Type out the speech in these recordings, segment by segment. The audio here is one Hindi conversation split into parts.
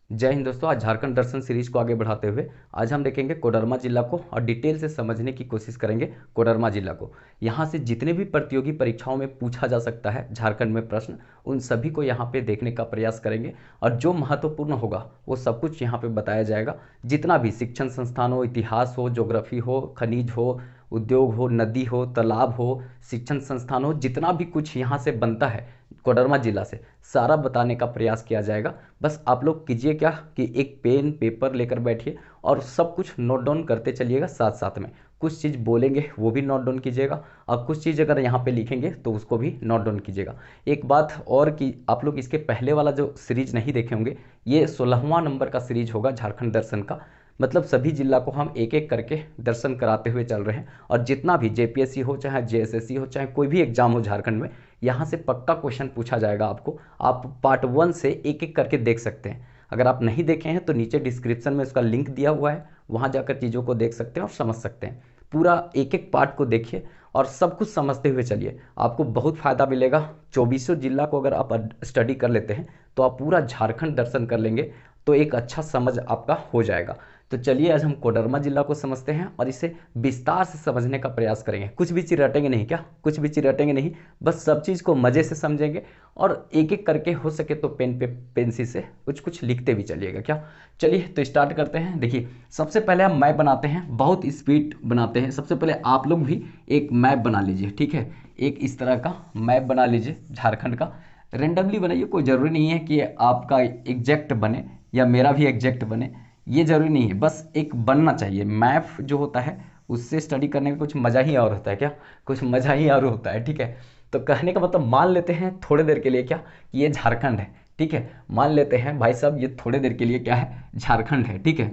जय हिंद दोस्तों। आज झारखंड दर्शन सीरीज को आगे बढ़ाते हुए आज हम देखेंगे कोडरमा जिला को और डिटेल से समझने की कोशिश करेंगे कोडरमा जिला को। यहाँ से जितने भी प्रतियोगी परीक्षाओं में पूछा जा सकता है झारखंड में प्रश्न, उन सभी को यहाँ पे देखने का प्रयास करेंगे और जो महत्वपूर्ण होगा वो सब कुछ यहाँ पे बताया जाएगा। जितना भी शिक्षण संस्थान हो, इतिहास हो, ज्योग्राफी हो, खनिज हो, उद्योग हो, नदी हो, तालाब हो, शिक्षण संस्थान हो, जितना भी कुछ यहाँ से बनता है कोडरमा जिला से, सारा बताने का प्रयास किया जाएगा। बस आप लोग कीजिए क्या कि एक पेन पेपर लेकर बैठिए और सब कुछ नोट डाउन करते चलिएगा। साथ साथ में कुछ चीज़ बोलेंगे वो भी नोट डाउन कीजिएगा और कुछ चीज़ अगर यहाँ पे लिखेंगे तो उसको भी नोट डाउन कीजिएगा। एक बात और कि आप लोग इसके पहले वाला जो सीरीज नहीं देखे होंगे, ये 16वां नंबर का सीरीज होगा झारखंड दर्शन का। मतलब सभी जिला को हम एक एक करके दर्शन कराते हुए चल रहे हैं और जितना भी जेपीएससी हो, चाहे जेएसएससी हो, चाहे कोई भी एग्जाम हो झारखंड में, यहाँ से पक्का क्वेश्चन पूछा जाएगा आपको। आप पार्ट 1 से एक एक करके देख सकते हैं। अगर आप नहीं देखे हैं तो नीचे डिस्क्रिप्शन में उसका लिंक दिया हुआ है, वहाँ जाकर चीज़ों को देख सकते हैं और समझ सकते हैं। पूरा एक एक पार्ट को देखिए और सब कुछ समझते हुए चलिए, आपको बहुत फ़ायदा मिलेगा। 24 जिला को अगर आप स्टडी कर लेते हैं तो आप पूरा झारखंड दर्शन कर लेंगे, तो एक अच्छा समझ आपका हो जाएगा। तो चलिए आज हम कोडरमा जिला को समझते हैं और इसे विस्तार से समझने का प्रयास करेंगे। कुछ भी चीज़ रटेंगे नहीं, क्या कुछ भी चीज़ रटेंगे नहीं, बस सब चीज़ को मज़े से समझेंगे और एक एक करके हो सके तो पेन पे पेंसिल से कुछ कुछ लिखते भी चलिएगा। क्या, चलिए तो स्टार्ट करते हैं। देखिए सबसे पहले हम मैप बनाते हैं, बहुत स्पीड बनाते हैं। सबसे पहले आप लोग भी एक मैप बना लीजिए, ठीक है। एक इस तरह का मैप बना लीजिए झारखंड का। रेंडमली बनाइए, कोई ज़रूरी नहीं है कि आपका एग्जैक्ट बने या मेरा भी एग्जैक्ट बने, ये ज़रूरी नहीं है, बस एक बनना चाहिए। मैप जो होता है उससे स्टडी करने में कुछ मज़ा ही और होता है। क्या, कुछ मज़ा ही और होता है, ठीक है। तो कहने का मतलब मान लेते हैं थोड़ी देर के लिए क्या कि ये झारखंड है, ठीक है। मान लेते हैं भाई साहब ये थोड़ी देर के लिए क्या है, झारखंड है, ठीक है।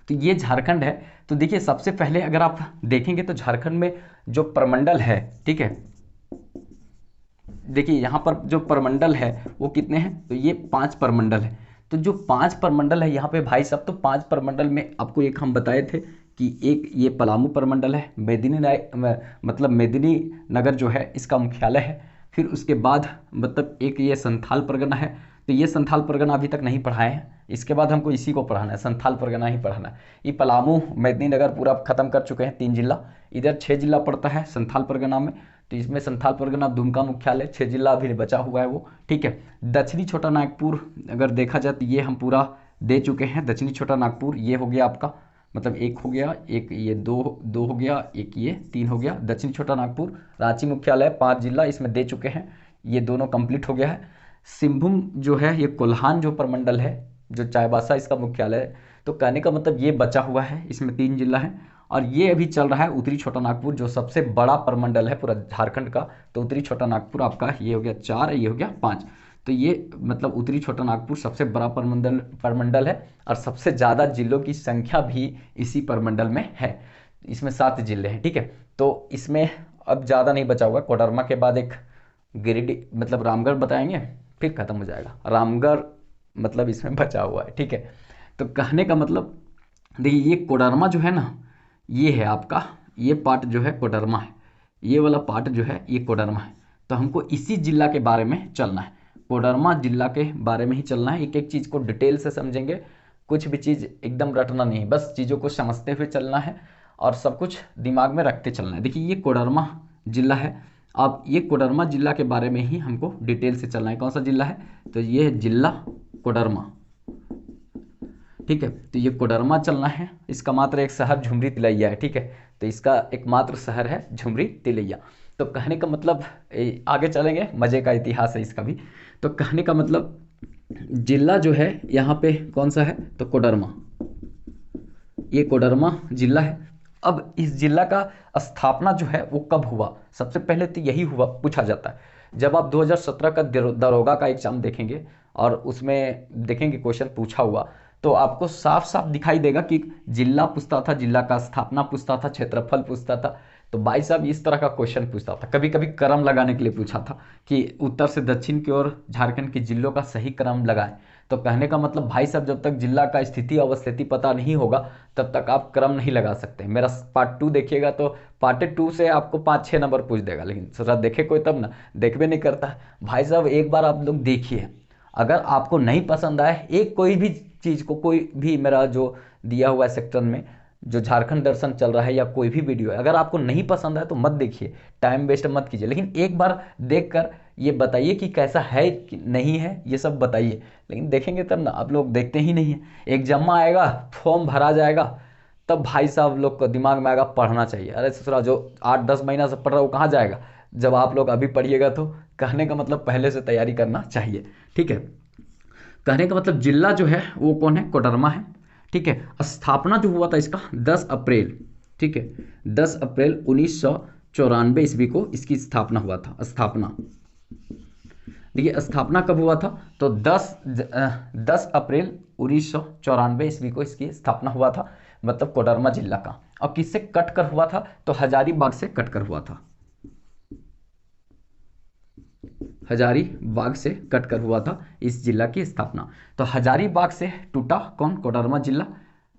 तो ये झारखंड है। तो देखिए सबसे पहले अगर आप देखेंगे तो झारखंड में जो प्रमंडल है, ठीक है, देखिए यहाँ पर जो प्रमंडल है वो कितने हैं, तो ये 5 प्रमंडल है। तो जो 5 प्रमंडल है यहाँ पे भाई साहब, तो 5 प्रमंडल में आपको एक हम बताए थे कि एक ये पलामू प्रमंडल है, मतलब मेदिनी नगर जो है इसका मुख्यालय है। फिर उसके बाद मतलब एक ये संथाल परगना है, तो ये संथाल परगना अभी तक नहीं पढ़ाए हैं, इसके बाद हमको इसी को पढ़ाना है, संथाल परगना ही पढ़ाना है। ये पलामू मेदिनी नगर पूरा खत्म कर चुके हैं, 3 जिला, इधर 6 जिला पड़ता है संथाल परगना में। तो इसमें संथाल परगना दुमका मुख्यालय, 6 जिला अभी बचा हुआ है वो, ठीक है। दक्षिणी छोटा नागपुर अगर देखा जाए तो ये हम पूरा दे चुके हैं। दक्षिणी छोटा नागपुर ये हो गया आपका, मतलब एक हो गया, एक ये दो हो गया, एक ये 3 हो गया। दक्षिणी छोटा नागपुर, रांची मुख्यालय, 5 जिला इसमें दे चुके हैं, ये दोनों कंप्लीट हो गया है। सिंहभूम जो है ये कोल्हान जो प्रमंडल है, जो चाईबासा इसका मुख्यालय है। तो कहने का मतलब ये बचा हुआ है, इसमें 3 जिला है। और ये अभी चल रहा है उत्तरी छोटा नागपुर, जो सबसे बड़ा प्रमंडल है पूरा झारखंड का। तो उत्तरी छोटा नागपुर आपका ये हो गया 4, ये हो गया 5। तो ये मतलब उत्तरी छोटा नागपुर सबसे बड़ा प्रमंडल है और सबसे ज़्यादा जिलों की संख्या भी इसी प्रमंडल में है। इसमें 7 जिले हैं, ठीक है। तो इसमें अब ज़्यादा नहीं बचा हुआ। कोडरमा के बाद एक गिरिडीह मतलब रामगढ़ बताएंगे, फिर खत्म हो जाएगा। रामगढ़ मतलब इसमें बचा हुआ है, ठीक है। तो कहने का मतलब देखिए ये कोडरमा जो है ना, ये है आपका, ये पार्ट जो है कोडरमा है, ये वाला पार्ट जो है ये कोडरमा है। तो हमको इसी जिला के बारे में चलना है, कोडरमा जिला के बारे में ही चलना है। एक एक चीज़ को डिटेल से समझेंगे, कुछ भी चीज़ एकदम रटना नहीं, बस चीज़ों को समझते हुए चलना है और सब कुछ दिमाग में रखते चलना है। देखिए ये कोडरमा जिला है, अब ये कोडरमा जिला के बारे में ही हमको डिटेल से चलना है। कौन सा जिला है, तो ये है जिला कोडरमा, ठीक है। तो ये कोडरमा चलना है। इसका मात्र एक शहर झुमरी तिलैया है, ठीक है। तो इसका एकमात्र शहर है झुमरी तिलैया। तो कहने का मतलब आगे चलेंगे, मज़े का इतिहास है इसका भी। तो कहने का मतलब जिला जो है यहाँ पे कौन सा है, तो कोडरमा, ये कोडरमा जिला है। अब इस जिला का स्थापना जो है वो कब हुआ, सबसे पहले तो यही हुआ पूछा जाता है। जब आप 2017 का दरोगा का एग्जाम देखेंगे और उसमें देखेंगे क्वेश्चन पूछा हुआ, तो आपको साफ साफ दिखाई देगा कि जिला पूछता था, जिला का स्थापना पूछता था, क्षेत्रफल पूछता था। तो भाई साहब इस तरह का क्वेश्चन पूछता था। कभी कभी क्रम लगाने के लिए पूछा था कि उत्तर से दक्षिण की ओर झारखंड के जिलों का सही क्रम लगाएं। तो कहने का मतलब भाई साहब जब तक जिला का स्थिति अवस्थिति पता नहीं होगा तब तक आप क्रम नहीं लगा सकते। मेरा पार्ट 2 देखिएगा तो पार्ट 2 से आपको 5-6 नंबर पूछ देगा, लेकिन सर देखे कोई तब ना, देखबे नहीं करता। भाई साहब एक बार आप लोग देखिए, अगर आपको नहीं पसंद आए एक कोई भी चीज़ को, कोई भी मेरा जो दिया हुआ है सेक्शन में जो झारखंड दर्शन चल रहा है या कोई भी वीडियो है, अगर आपको नहीं पसंद आए तो मत देखिए, टाइम वेस्ट मत कीजिए, लेकिन एक बार देख कर ये बताइए कि कैसा है कि नहीं है, ये सब बताइए। लेकिन देखेंगे तब ना, आप लोग देखते ही नहीं है। एक जम्मा आएगा, फॉर्म भरा जाएगा, तब भाई साहब लोग को दिमाग में आएगा पढ़ना चाहिए। अरे ससुरा, जो 8-10 महीना से पढ़ रहा है वो कहाँ जाएगा जब आप लोग अभी पढ़िएगा। तो कहने का मतलब पहले से तैयारी करना चाहिए, ठीक है। कहने का मतलब जिला जो है वो कौन है, कोडरमा है, ठीक है। स्थापना जो हुआ था इसका 10 अप्रैल, ठीक है, 10 अप्रैल 1994 ईस्वी को इसकी स्थापना हुआ था। स्थापना देखिए, स्थापना कब हुआ था तो 10 अप्रैल 1994 ईस्वी को इसकी स्थापना हुआ था, मतलब कोडरमा जिला का। और किससे कट कर हुआ था तो हजारीबाग से कट कर हुआ था। हजारीबाग से कट कर हुआ था इस जिला की स्थापना। तो हजारीबाग से टूटा कौन, कोडरमा जिला,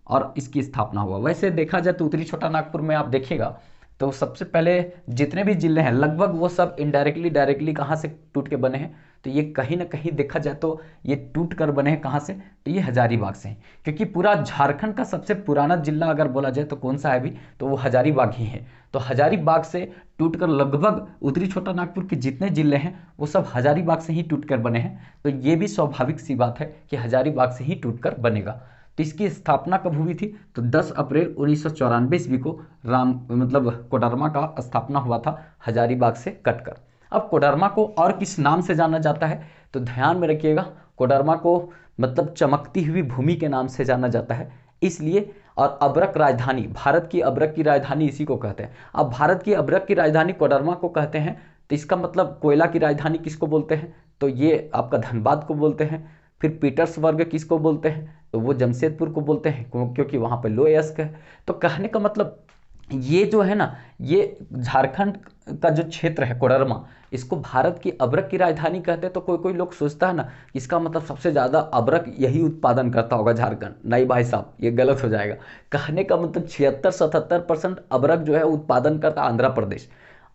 और इसकी स्थापना हुआ। वैसे देखा जाए तो उत्तरी छोटा नागपुर में आप देखिएगा तो सबसे पहले जितने भी जिले हैं लगभग वो सब इनडायरेक्टली डायरेक्टली कहाँ से टूट के बने हैं, तो ये कहीं ना कहीं देखा जाए तो ये टूट कर बने हैं कहाँ से, तो ये हजारीबाग से हैं। क्योंकि पूरा झारखंड का सबसे पुराना जिला अगर बोला जाए तो कौन सा है अभी, तो वो हजारीबाग ही है। तो हजारीबाग से टूटकर लगभग उत्तरी छोटा नागपुर के जितने जिले हैं वो सब हजारीबाग से ही टूटकर बने हैं। तो ये भी स्वाभाविक सी बात है कि हजारीबाग से ही टूटकर बनेगा। तो इसकी स्थापना कब हुई थी तो 10 अप्रैल 1994 ईस्वी को राम मतलब कोडरमा का स्थापना हुआ था हजारीबाग से कटकर। अब कोडरमा को और किस नाम से जाना जाता है तो ध्यान में रखिएगा, कोडरमा को मतलब चमकती हुई भूमि के नाम से जाना जाता है इसलिए। और अब्रक राजधानी, भारत की अब्रक की राजधानी इसी को कहते हैं। अब भारत की अब्रक की राजधानी कोडरमा को कहते हैं, तो इसका मतलब कोयला की राजधानी किसको बोलते हैं तो ये आपका धनबाद को बोलते हैं। फिर पीटर्सबर्ग किसको बोलते हैं तो वो जमशेदपुर को बोलते हैं, क्योंकि वहाँ पे लो एस्क है। तो कहने का मतलब ये जो है ना, ये झारखंड का जो क्षेत्र है कोडरमा, इसको भारत की अब्रक की राजधानी कहते हैं। तो कोई कोई लोग सोचता है ना इसका मतलब सबसे ज़्यादा अब्रक यही उत्पादन करता होगा झारखंड। नहीं भाई साहब, ये गलत हो जाएगा। कहने का मतलब 76-77% अब्रक जो है उत्पादन करता आंध्र प्रदेश।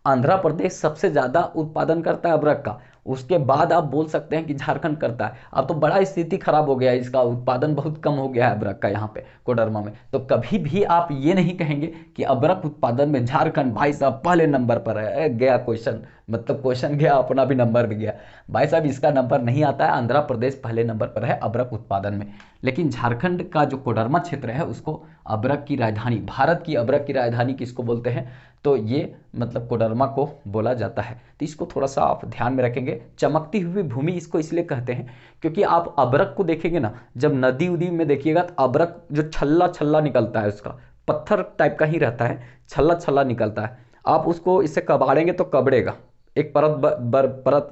आंध्र प्रदेश सबसे ज़्यादा उत्पादन करता है अब्रक का, उसके बाद आप बोल सकते हैं कि झारखंड करता है। अब तो बड़ा स्थिति खराब हो गया है, इसका उत्पादन बहुत कम हो गया है अब्रक का यहाँ पे कोडरमा में। तो कभी भी आप ये नहीं कहेंगे कि अब्रक उत्पादन में झारखंड भाई साहब पहले नंबर पर है। गया क्वेश्चन, मतलब क्वेश्चन गया, अपना भी नंबर भी गया। भाई साहब इसका नंबर नहीं आता है, आंध्र प्रदेश पहले नंबर पर है अब्रक उत्पादन में। लेकिन झारखंड का जो कोडरमा क्षेत्र है उसको अब्रक की राजधानी, भारत की अब्रक की राजधानी किसको बोलते हैं तो ये मतलब कोडरमा को बोला जाता है। तो इसको थोड़ा सा आप ध्यान में रखेंगे। चमकती हुई भूमि इसको इसलिए कहते हैं क्योंकि आप अब्रक को देखेंगे ना, जब नदी उदी में देखिएगा तो अब्रक जो छल्ला छल्ला निकलता है उसका पत्थर टाइप का ही रहता है, छल्ला छल्ला निकलता है। आप उसको इससे कबाड़ेंगे तो कबड़ेगा, एक परत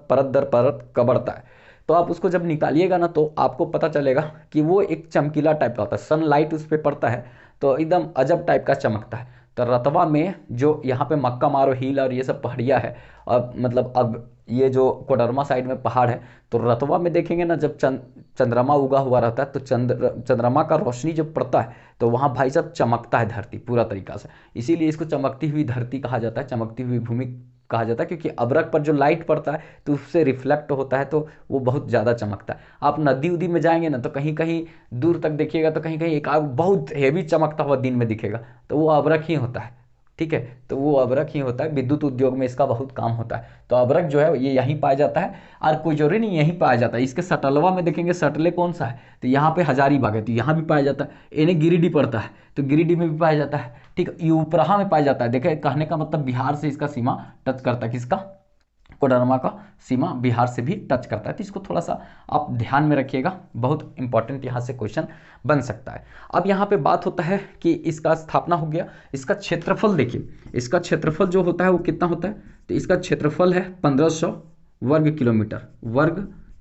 परत दर परत कबड़ता है। तो आप उसको जब निकालिएगा ना तो आपको पता चलेगा कि वो एक चमकीला टाइप का होता है, सनलाइट उस पर पड़ता है तो एकदम अजब टाइप का चमकता है। तो रतवा में जो यहाँ पे मक्का मारो हिल और ये सब पहाड़ियाँ है, अब मतलब अब ये जो कोडरमा साइड में पहाड़ है, तो रतवा में देखेंगे ना जब चंद्रमा उगा हुआ रहता है तो चंद्रमा का रोशनी जब पड़ता है तो वहाँ भाई साहब चमकता है धरती पूरा तरीका से। इसीलिए इसको चमकती हुई धरती कहा जाता है, चमकती हुई भूमि कहा जाता है, क्योंकि अब्रक पर जो लाइट पड़ता है तो उससे रिफ्लेक्ट होता है तो वो बहुत ज़्यादा चमकता है। आप नदी उदी में जाएंगे ना तो कहीं कहीं दूर तक देखिएगा तो कहीं कहीं एक आग बहुत हेवी चमकता हुआ दिन में दिखेगा, तो वो अब्रक ही होता है, ठीक है। तो वो अब्रक ही होता है, विद्युत उद्योग में इसका बहुत काम होता है। तो अब्रक जो है ये यहीं पाया जाता है और कोई जरूरी नहीं यहीं पाया जाता है। इसके सटलवा में देखेंगे, सटले कौन सा है तो यहाँ पे हजारीबाग है तो यहाँ भी पाया जाता है। इन्हें गिरिडीह पड़ता है तो गिरिडीह में भी पाया जाता है, ठीक है। यूपरहा में पाया जाता है। देखे, कहने का मतलब बिहार से इसका सीमा टच करता है, किसका, कोडरमा का सीमा बिहार से भी टच करता है। तो इसको थोड़ा सा आप ध्यान में रखिएगा, बहुत इंपॉर्टेंट यहाँ से क्वेश्चन बन सकता है। अब यहाँ पे बात होता है कि इसका स्थापना हो गया, इसका क्षेत्रफल देखिए, इसका क्षेत्रफल जो होता है वो कितना होता है तो इसका क्षेत्रफल है 1500 वर्ग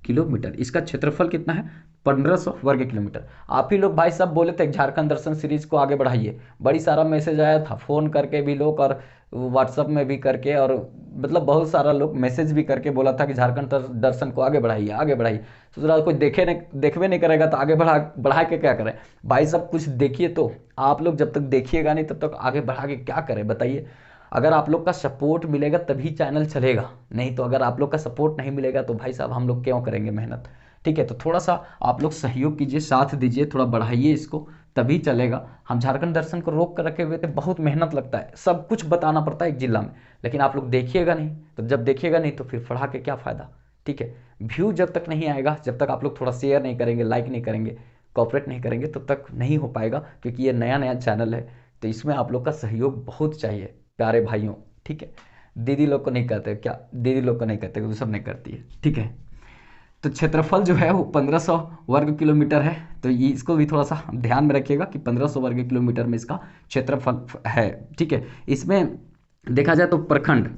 किलोमीटर। इसका क्षेत्रफल कितना है 1500 वर्ग किलोमीटर। आप ही लोग भाई साहब बोले थे झारखंड दर्शन सीरीज को आगे बढ़ाइए, बड़ी सारा मैसेज आया था, फ़ोन करके भी लोग और व्हाट्सअप में भी करके, और मतलब बहुत सारा लोग मैसेज भी करके बोला था कि झारखंड दर्शन को आगे बढ़ाइए आगे बढ़ाइए। तो जरा कोई देखवे नहीं करेगा तो आगे बढ़ा के क्या करें भाई साहब, कुछ देखिए। तो आप लोग जब तक देखिएगा नहीं तब तक आगे बढ़ा के क्या करें बताइए। अगर आप लोग का सपोर्ट मिलेगा तभी चैनल चलेगा, नहीं तो अगर आप लोग का सपोर्ट नहीं मिलेगा तो भाई साहब हम लोग क्यों करेंगे मेहनत, ठीक है। तो थोड़ा सा आप लोग सहयोग कीजिए, साथ दीजिए, थोड़ा बढ़ाइए इसको, तभी चलेगा। हम झारखंड दर्शन को रोक कर रखे हुए थे, बहुत मेहनत लगता है, सब कुछ बताना पड़ता है एक जिला में, लेकिन आप लोग देखिएगा नहीं। तो जब देखिएगा नहीं तो फिर पढ़ा के क्या फ़ायदा, ठीक है। व्यू जब तक नहीं आएगा, जब तक आप लोग थोड़ा शेयर नहीं करेंगे, लाइक नहीं करेंगे, कॉपरेट नहीं करेंगे, तब तक नहीं हो पाएगा, क्योंकि ये नया नया चैनल है। तो इसमें आप लोग का सहयोग बहुत चाहिए प्यारे भाइयों, ठीक है। दीदी लोग को नहीं कहते क्या, दीदी लोग को नहीं कहते, वो सब नहीं करती है, ठीक है। तो क्षेत्रफल जो है वो 1500 वर्ग किलोमीटर है। तो ये इसको भी थोड़ा सा ध्यान में रखिएगा कि 1500 वर्ग किलोमीटर में इसका क्षेत्रफल है, ठीक है। इसमें देखा जाए तो प्रखंड,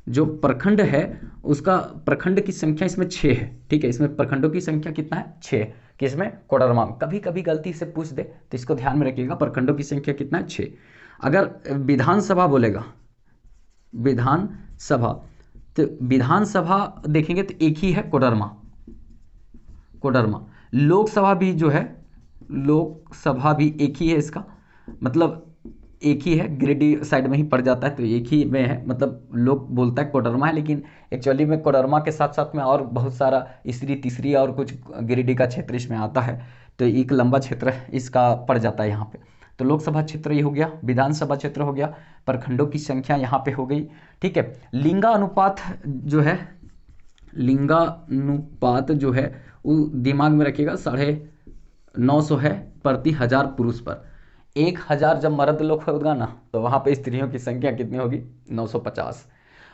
जो प्रखंड है उसका, प्रखंड की संख्या इसमें 6 है, ठीक है। इसमें प्रखंडों की संख्या कितना है, 6। किसमें, कोडरमा में। कभी कभी गलती से पूछ दे तो इसको ध्यान में रखिएगा, प्रखंडों की संख्या कितना है, 6। अगर विधानसभा बोलेगा, विधानसभा, तो विधानसभा देखेंगे तो एक ही है, कोडरमा। कोडरमा। लोकसभा भी जो है, लोकसभा भी एक ही है, इसका मतलब एक ही है, गिरिडीह साइड में ही पड़ जाता है, तो एक ही में है, मतलब लोग बोलता है कोडरमा है, लेकिन एक्चुअली में कोडरमा के साथ साथ में और बहुत सारा इसरी तीसरी और कुछ गिरिडीह का क्षेत्र इसमें आता है। तो एक लंबा क्षेत्र इसका पड़ जाता है यहाँ पे। तो लोकसभा क्षेत्र ये हो गया, विधानसभा क्षेत्र हो गया, प्रखंडों की संख्या यहाँ पे हो गई, ठीक है। लिंगानुपात जो है, लिंगानुपात जो है वो दिमाग में रखिएगा, 950 है प्रति 1000 पुरुष पर। 1000 जब मर्द लोग होगा ना, तो वहाँ पे स्त्रियों की संख्या कितनी होगी, 950।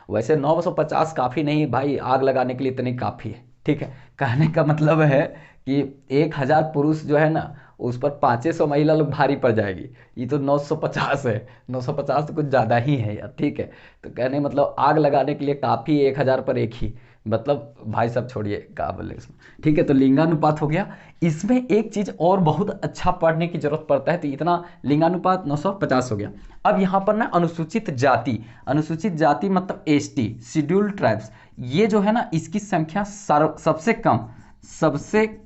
वैसे 950 काफ़ी नहीं भाई, आग लगाने के लिए इतनी काफ़ी है, ठीक है। कहने का मतलब है कि 1000 पुरुष जो है ना, उस पर 500 महिला लोग भारी पड़ जाएगी। ये तो 950 है, 950 तो कुछ ज़्यादा ही है यार, ठीक है। तो कहने मतलब आग लगाने के लिए काफ़ी, 1000 पर एक ही, मतलब भाई साहब छोड़िए क्या बोले इसमें, ठीक है। तो लिंगानुपात हो गया। इसमें एक चीज़ और बहुत अच्छा पढ़ने की जरूरत पड़ता है, तो इतना लिंगानुपात 950 हो गया। अब यहाँ पर ना अनुसूचित जाति, अनुसूचित जाति मतलब एसटी, शेड्यूल्ड ट्राइब्स, ये जो है ना इसकी संख्या सबसे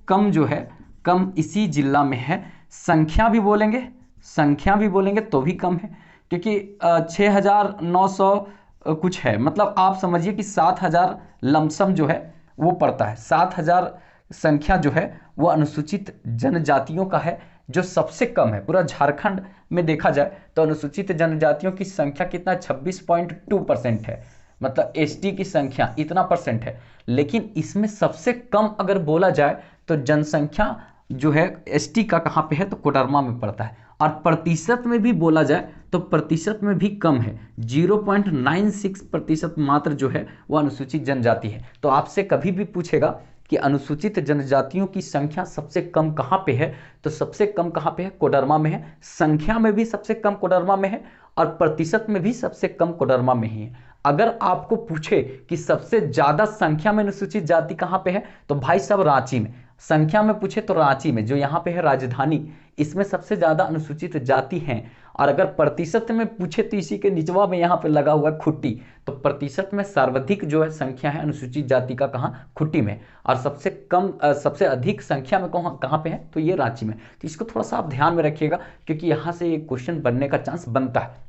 कम जो है, कम इसी जिला में है। संख्या भी बोलेंगे, संख्या भी बोलेंगे तो भी कम है, क्योंकि 6900 कुछ है, मतलब आप समझिए कि 7000 लमसम जो है वो पड़ता है। 7000 संख्या जो है वो अनुसूचित जनजातियों का है, जो सबसे कम है पूरा झारखंड में। देखा जाए तो अनुसूचित जनजातियों की संख्या कितना, 26.2% है, मतलब एसटी की संख्या इतना परसेंट है। लेकिन इसमें सबसे कम अगर बोला जाए तो जनसंख्या जो है एसटी का कहाँ पे है, तो कोडरमा में पड़ता है। और प्रतिशत में भी बोला जाए तो प्रतिशत में भी कम है, 0.96% मात्र जो है वो अनुसूचित जनजाति है। तो आपसे कभी भी पूछेगा कि अनुसूचित जनजातियों की संख्या सबसे कम कहाँ पे है, तो सबसे कम कहाँ पे है, कोडरमा में है। संख्या में भी सबसे कम कोडरमा में है, और प्रतिशत में भी सबसे कम कोडरमा में ही है। अगर आपको पूछे कि सबसे ज्यादा संख्या में अनुसूचित जाति कहाँ पे है, तो भाई साहब रांची में। संख्या में पूछे तो रांची में, जो यहाँ पे है राजधानी, इसमें सबसे ज्यादा अनुसूचित जाति हैं। और अगर प्रतिशत में पूछे तो इसी के निचवा में यहाँ पे लगा हुआ है खुट्टी, तो प्रतिशत में सर्वाधिक जो है संख्या है अनुसूचित जाति का, कहाँ, खुट्टी में। और सबसे कम सबसे अधिक संख्या में कहाँ पे है, तो ये रांची में। तो इसको थोड़ा सा आप ध्यान में रखिएगा, क्योंकि यहाँ से एक क्वेश्चन बनने का चांस बनता है।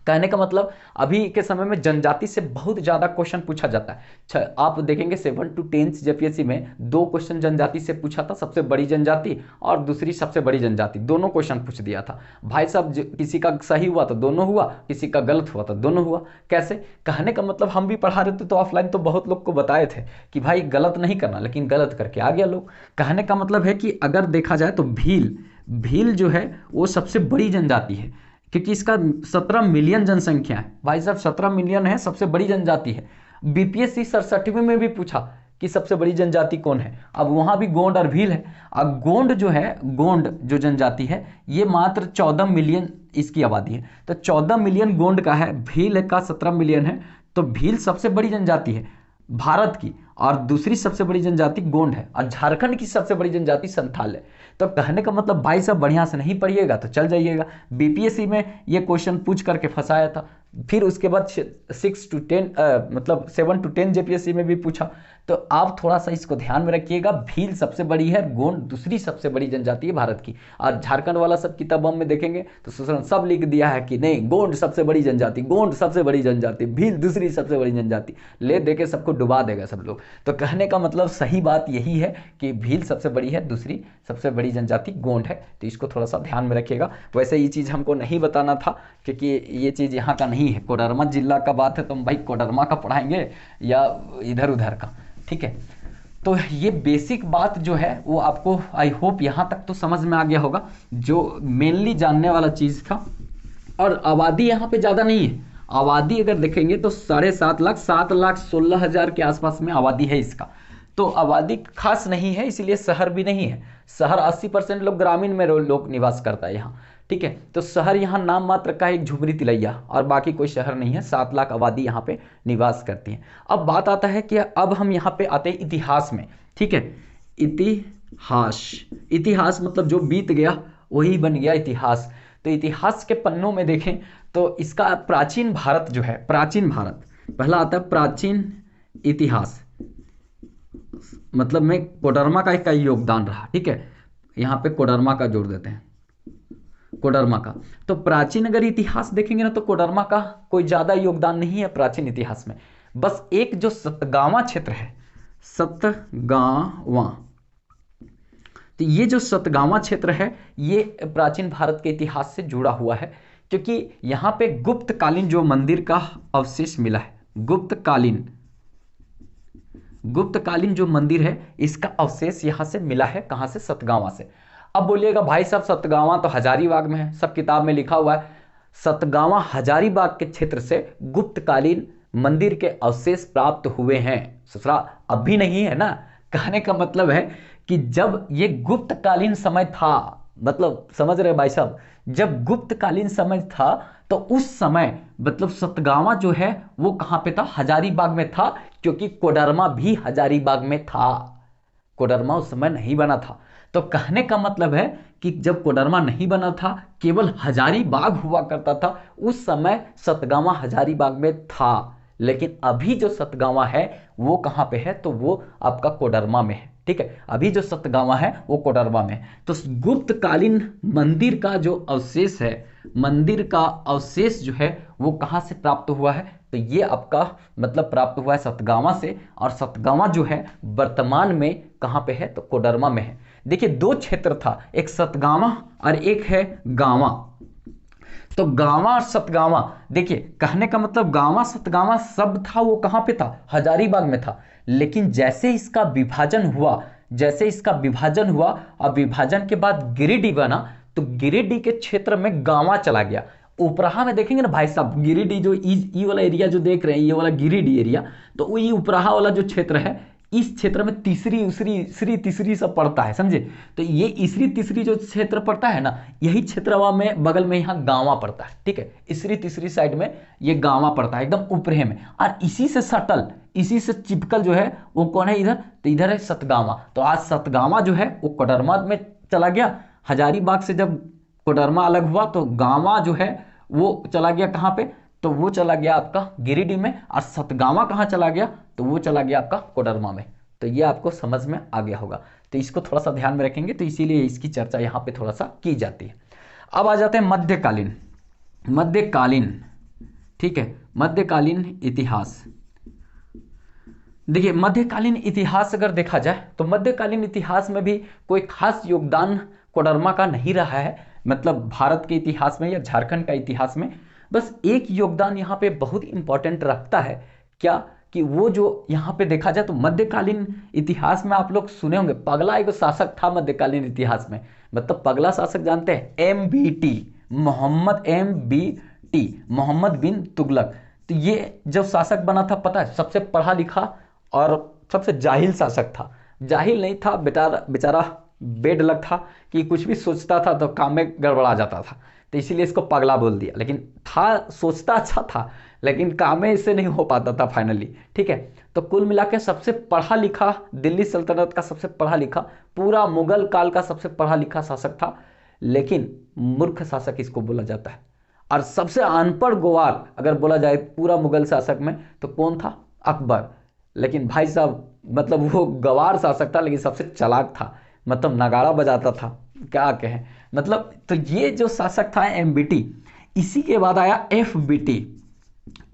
कहने का मतलब अभी के समय में जनजाति से बहुत ज़्यादा क्वेश्चन पूछा जाता है। आप देखेंगे 7 to 10 जेपीएससी में 2 क्वेश्चन जनजाति से पूछा था, सबसे बड़ी जनजाति और दूसरी सबसे बड़ी जनजाति, दोनों क्वेश्चन पूछ दिया था भाई साहब। किसी का सही हुआ तो दोनों हुआ, किसी का गलत हुआ तो दोनों हुआ। कैसे, कहने का मतलब हम भी पढ़ा रहे थे तो ऑफलाइन तो बहुत लोग को बताए थे कि भाई गलत नहीं करना, लेकिन गलत करके आ गया लोग। कहने का मतलब है कि अगर देखा जाए तो भील जो है वो सबसे बड़ी जनजाति है, क्योंकि इसका 17 मिलियन जनसंख्या है भाई साहब, 17 मिलियन है, सबसे बड़ी जनजाति है। बीपीएससी 67वें में भी पूछा कि सबसे बड़ी जनजाति कौन है, अब वहां भी गोंड और भील है। अब गोंड जो है, गोंड जो जनजाति है, ये मात्र 14 मिलियन इसकी आबादी है, तो 14 मिलियन गोंड का है, भील का 17 मिलियन है। तो भील सबसे बड़ी जनजाति है भारत की, और दूसरी सबसे बड़ी जनजाति गोंड है, और झारखंड की सबसे बड़ी जनजाति संथाल है। तो कहने का मतलब भाई साहब बढ़िया से नहीं पढ़िएगा तो चल जाइएगा। बीपीएससी में ये क्वेश्चन पूछ करके फंसाया था, फिर उसके बाद 6 to 10 मतलब 7 to 10 जेपीएससी में भी पूछा। तो आप थोड़ा सा इसको ध्यान में रखिएगा। भील सबसे बड़ी है, गोंड दूसरी सबसे बड़ी जनजाति है भारत की। और झारखंड वाला सब किताबों में देखेंगे तो सब लिख दिया है कि नहीं, गोंड सबसे बड़ी जनजाति, गोंड सबसे बड़ी जनजाति, भील दूसरी सबसे बड़ी जनजाति, ले देके सबको डुबा देगा सब लोग। तो कहने का मतलब सही बात यही है कि भील सबसे बड़ी है, दूसरी सबसे बड़ी जनजाति गोंड है। तो इसको थोड़ा सा ध्यान में रखिएगा। वैसे ये चीज़ हमको नहीं बताना था क्योंकि ये चीज़ यहाँ का नहीं है, कोडरमा जिला का बात है तो हम भाई कोडरमा का पढ़ाएंगे या इधर उधर का, ठीक है। तो ये बेसिक बात जो है वो आपको आई होप यहाँ तक तो समझ में आ गया होगा, जो मेनली जानने वाला चीज़ था। और आबादी यहाँ पे ज़्यादा नहीं है, आबादी अगर देखेंगे तो 7.5 लाख, 7,16,000 के आसपास में आबादी है इसका। तो आबादी खास नहीं है, इसीलिए शहर भी नहीं है। शहर 80% लोग ग्रामीण में लोग निवास करता है यहाँ, ठीक है। तो शहर यहाँ नाम मात्र का एक झुमरी तिलैया, और बाकी कोई शहर नहीं है। 7 लाख आबादी यहाँ पे निवास करती है। अब बात आता है कि अब हम यहाँ पे आते हैं इतिहास में, ठीक है। इतिहास, इतिहास मतलब जो बीत गया वही बन गया इतिहास। तो इतिहास के पन्नों में देखें तो इसका प्राचीन भारत जो है, प्राचीन भारत पहला आता है। प्राचीन इतिहास मतलब में कोडरमा का योगदान रहा, ठीक है। यहाँ पे कोडरमा का जोड़ देते हैं, कोडरमा का। तो प्राचीन अगर इतिहास देखेंगे ना तो कोडरमा का कोई ज़्यादा योगदान नहीं है प्राचीन इतिहास में। बस एक जो सतगावा क्षेत्र है, सतगावा, तो ये जो सतगावा क्षेत्र है ये प्राचीन भारत के इतिहास से जुड़ा हुआ है, क्योंकि यहाँ पे गुप्तकालीन जो मंदिर का अवशेष मिला है, गुप्तकालीन जो मंदिर है इसका अवशेष यहाँ से मिला है। कहाँ से? सतगावा से। अब बोलिएगा भाई साहब सतगावा तो हजारीबाग में है, सब किताब में लिखा हुआ है। सतगावा हजारीबाग के क्षेत्र से गुप्तकालीन मंदिर के अवशेष प्राप्त हुए हैं। ससुरा अभी नहीं है ना, कहने का मतलब है कि जब ये गुप्तकालीन समय था, मतलब समझ रहे भाई साहब, जब गुप्तकालीन समय था तो उस समय मतलब सतगावा जो है वो कहाँ पे था? हजारीबाग में था, क्योंकि कोडरमा भी हजारीबाग में था। कोडरमा उस समय नहीं बना था। तो कहने का मतलब है कि जब कोडरमा नहीं बना था, केवल हजारीबाग हुआ करता था, उस समय सतगावा हजारीबाग में था। लेकिन अभी जो सतगावा है वो कहाँ पे है? तो वो आपका कोडरमा में है, ठीक है। अभी जो सतगावा है वो कोडरमा में है। तो गुप्तकालीन मंदिर का जो अवशेष है, मंदिर का अवशेष जो है वो कहाँ से प्राप्त हुआ है? तो ये आपका मतलब प्राप्त हुआ है सतगावा से। और सतगावा जो है वर्तमान में कहाँ पे है? तो कोडरमा में है। देखिए दो क्षेत्र था, एक सतगावा और एक है गावा। तो गावा और सतगावा, देखिए कहने का मतलब गावा सतगावा सब था वो कहाँ पे था? हजारीबाग में था। लेकिन जैसे इसका विभाजन हुआ, और विभाजन के बाद गिरिडीह बना, तो गिरिडीह के क्षेत्र में गावा चला गया। उपराहा में देखेंगे ना भाई साहब, गिरिडीह जो ये वाला एरिया जो देख रहे हैं, ये वाला गिरिडीह एरिया, तो ये उपराहा वाला जो क्षेत्र है, इस क्षेत्र में तीसरी सब पड़ता है, समझे। तो ये इसरी तीसरी जो क्षेत्र पड़ता है ना, यही क्षेत्र में बगल में यहाँ गावा पड़ता है, ठीक है। इसरी तीसरी साइड में ये गावा पड़ता है एकदम ऊपरे में। और इसी से सटल, इसी से चिपकल जो है वो कौन है इधर? तो इधर है सतगावा। तो आज सतगावा जो है वो कोडरमा में चला गया। हजारीबाग से जब कोडरमा अलग हुआ तो गावा जो है वो चला गया कहाँ पे? तो वो चला गया आपका गिरिडीह में। और सतगावा कहाँ चला गया? तो वो चला गया आपका कोडरमा में। तो ये आपको समझ में आ गया होगा। तो इसको थोड़ा सा ध्यान में रखेंगे, तो इसीलिए इसकी चर्चा यहाँ पे थोड़ा सा की जाती है। अब आ जाते हैं मध्यकालीन, ठीक है, मध्यकालीन इतिहास। देखिए मध्यकालीन इतिहास अगर देखा जाए तो मध्यकालीन इतिहास में भी कोई खास योगदान कोडरमा का नहीं रहा है, मतलब भारत के इतिहास में या झारखंड का इतिहास में। बस एक योगदान यहाँ पे बहुत इंपॉर्टेंट रखता है, क्या? कि वो जो यहाँ पे देखा जाए तो मध्यकालीन इतिहास में आप लोग सुने होंगे, पगला एक शासक था मध्यकालीन इतिहास में। मतलब पगला शासक जानते हैं? मोहम्मद बिन तुगलक। तो ये जब शासक बना था, पता है, सबसे पढ़ा लिखा और सबसे जाहिल शासक था। जाहिल नहीं था बेचारा, बेड लक था कि कुछ भी सोचता था तो काम में गड़बड़ा जाता था, तो इसीलिए इसको पगला बोल दिया। लेकिन था, सोचता अच्छा था, लेकिन काम में इससे नहीं हो पाता था फाइनली, ठीक है। तो कुल मिला के सबसे पढ़ा लिखा, दिल्ली सल्तनत का सबसे पढ़ा लिखा, पूरा मुगल काल का सबसे पढ़ा लिखा शासक था। लेकिन मूर्ख शासक इसको बोला जाता है। और सबसे अनपढ़ गवार अगर बोला जाए पूरा मुगल शासक में तो कौन था? अकबर। लेकिन भाई साहब मतलब वो गवार शासक था लेकिन सबसे चालाक था, मतलब नगाड़ा बजाता था, क्या कहें मतलब। तो ये जो शासक था एमबीटी, इसी के बाद आया एफबीटी।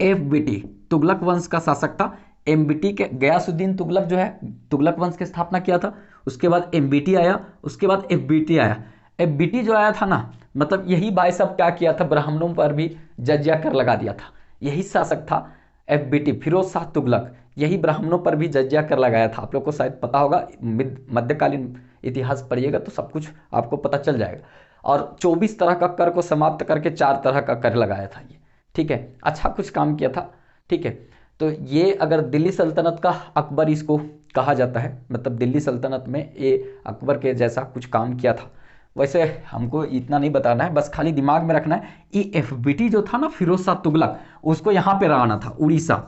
एफबीटी तुगलक वंश का शासक था। एमबीटी के गयासुद्दीन तुगलक जो है तुगलक वंश की स्थापना किया था। उसके बाद एमबीटी आया, उसके बाद एफबीटी आया। एफबीटी जो आया था ना, मतलब यही भाई साहब क्या किया था, ब्राह्मणों पर भी जजिया कर लगा दिया था। यही शासक था एफबीटी, फिरोज शाह तुगलक, यही ब्राह्मणों पर भी जजिया कर लगाया था। आप लोग को शायद पता होगा, मध्यकालीन इतिहास पढ़िएगा तो सब कुछ आपको पता चल जाएगा। और 24 तरह का कर को समाप्त करके 4 तरह का कर लगाया था ये, ठीक है। अच्छा कुछ काम किया था, ठीक है। तो ये अगर दिल्ली सल्तनत का अकबर इसको कहा जाता है, मतलब दिल्ली सल्तनत में ये अकबर के जैसा कुछ काम किया था। वैसे हमको इतना नहीं बताना है, बस खाली दिमाग में रखना है। ये एफबीटी जो था ना फिरोज शाह तुगलक, उसको यहाँ पे आना था उड़ीसा,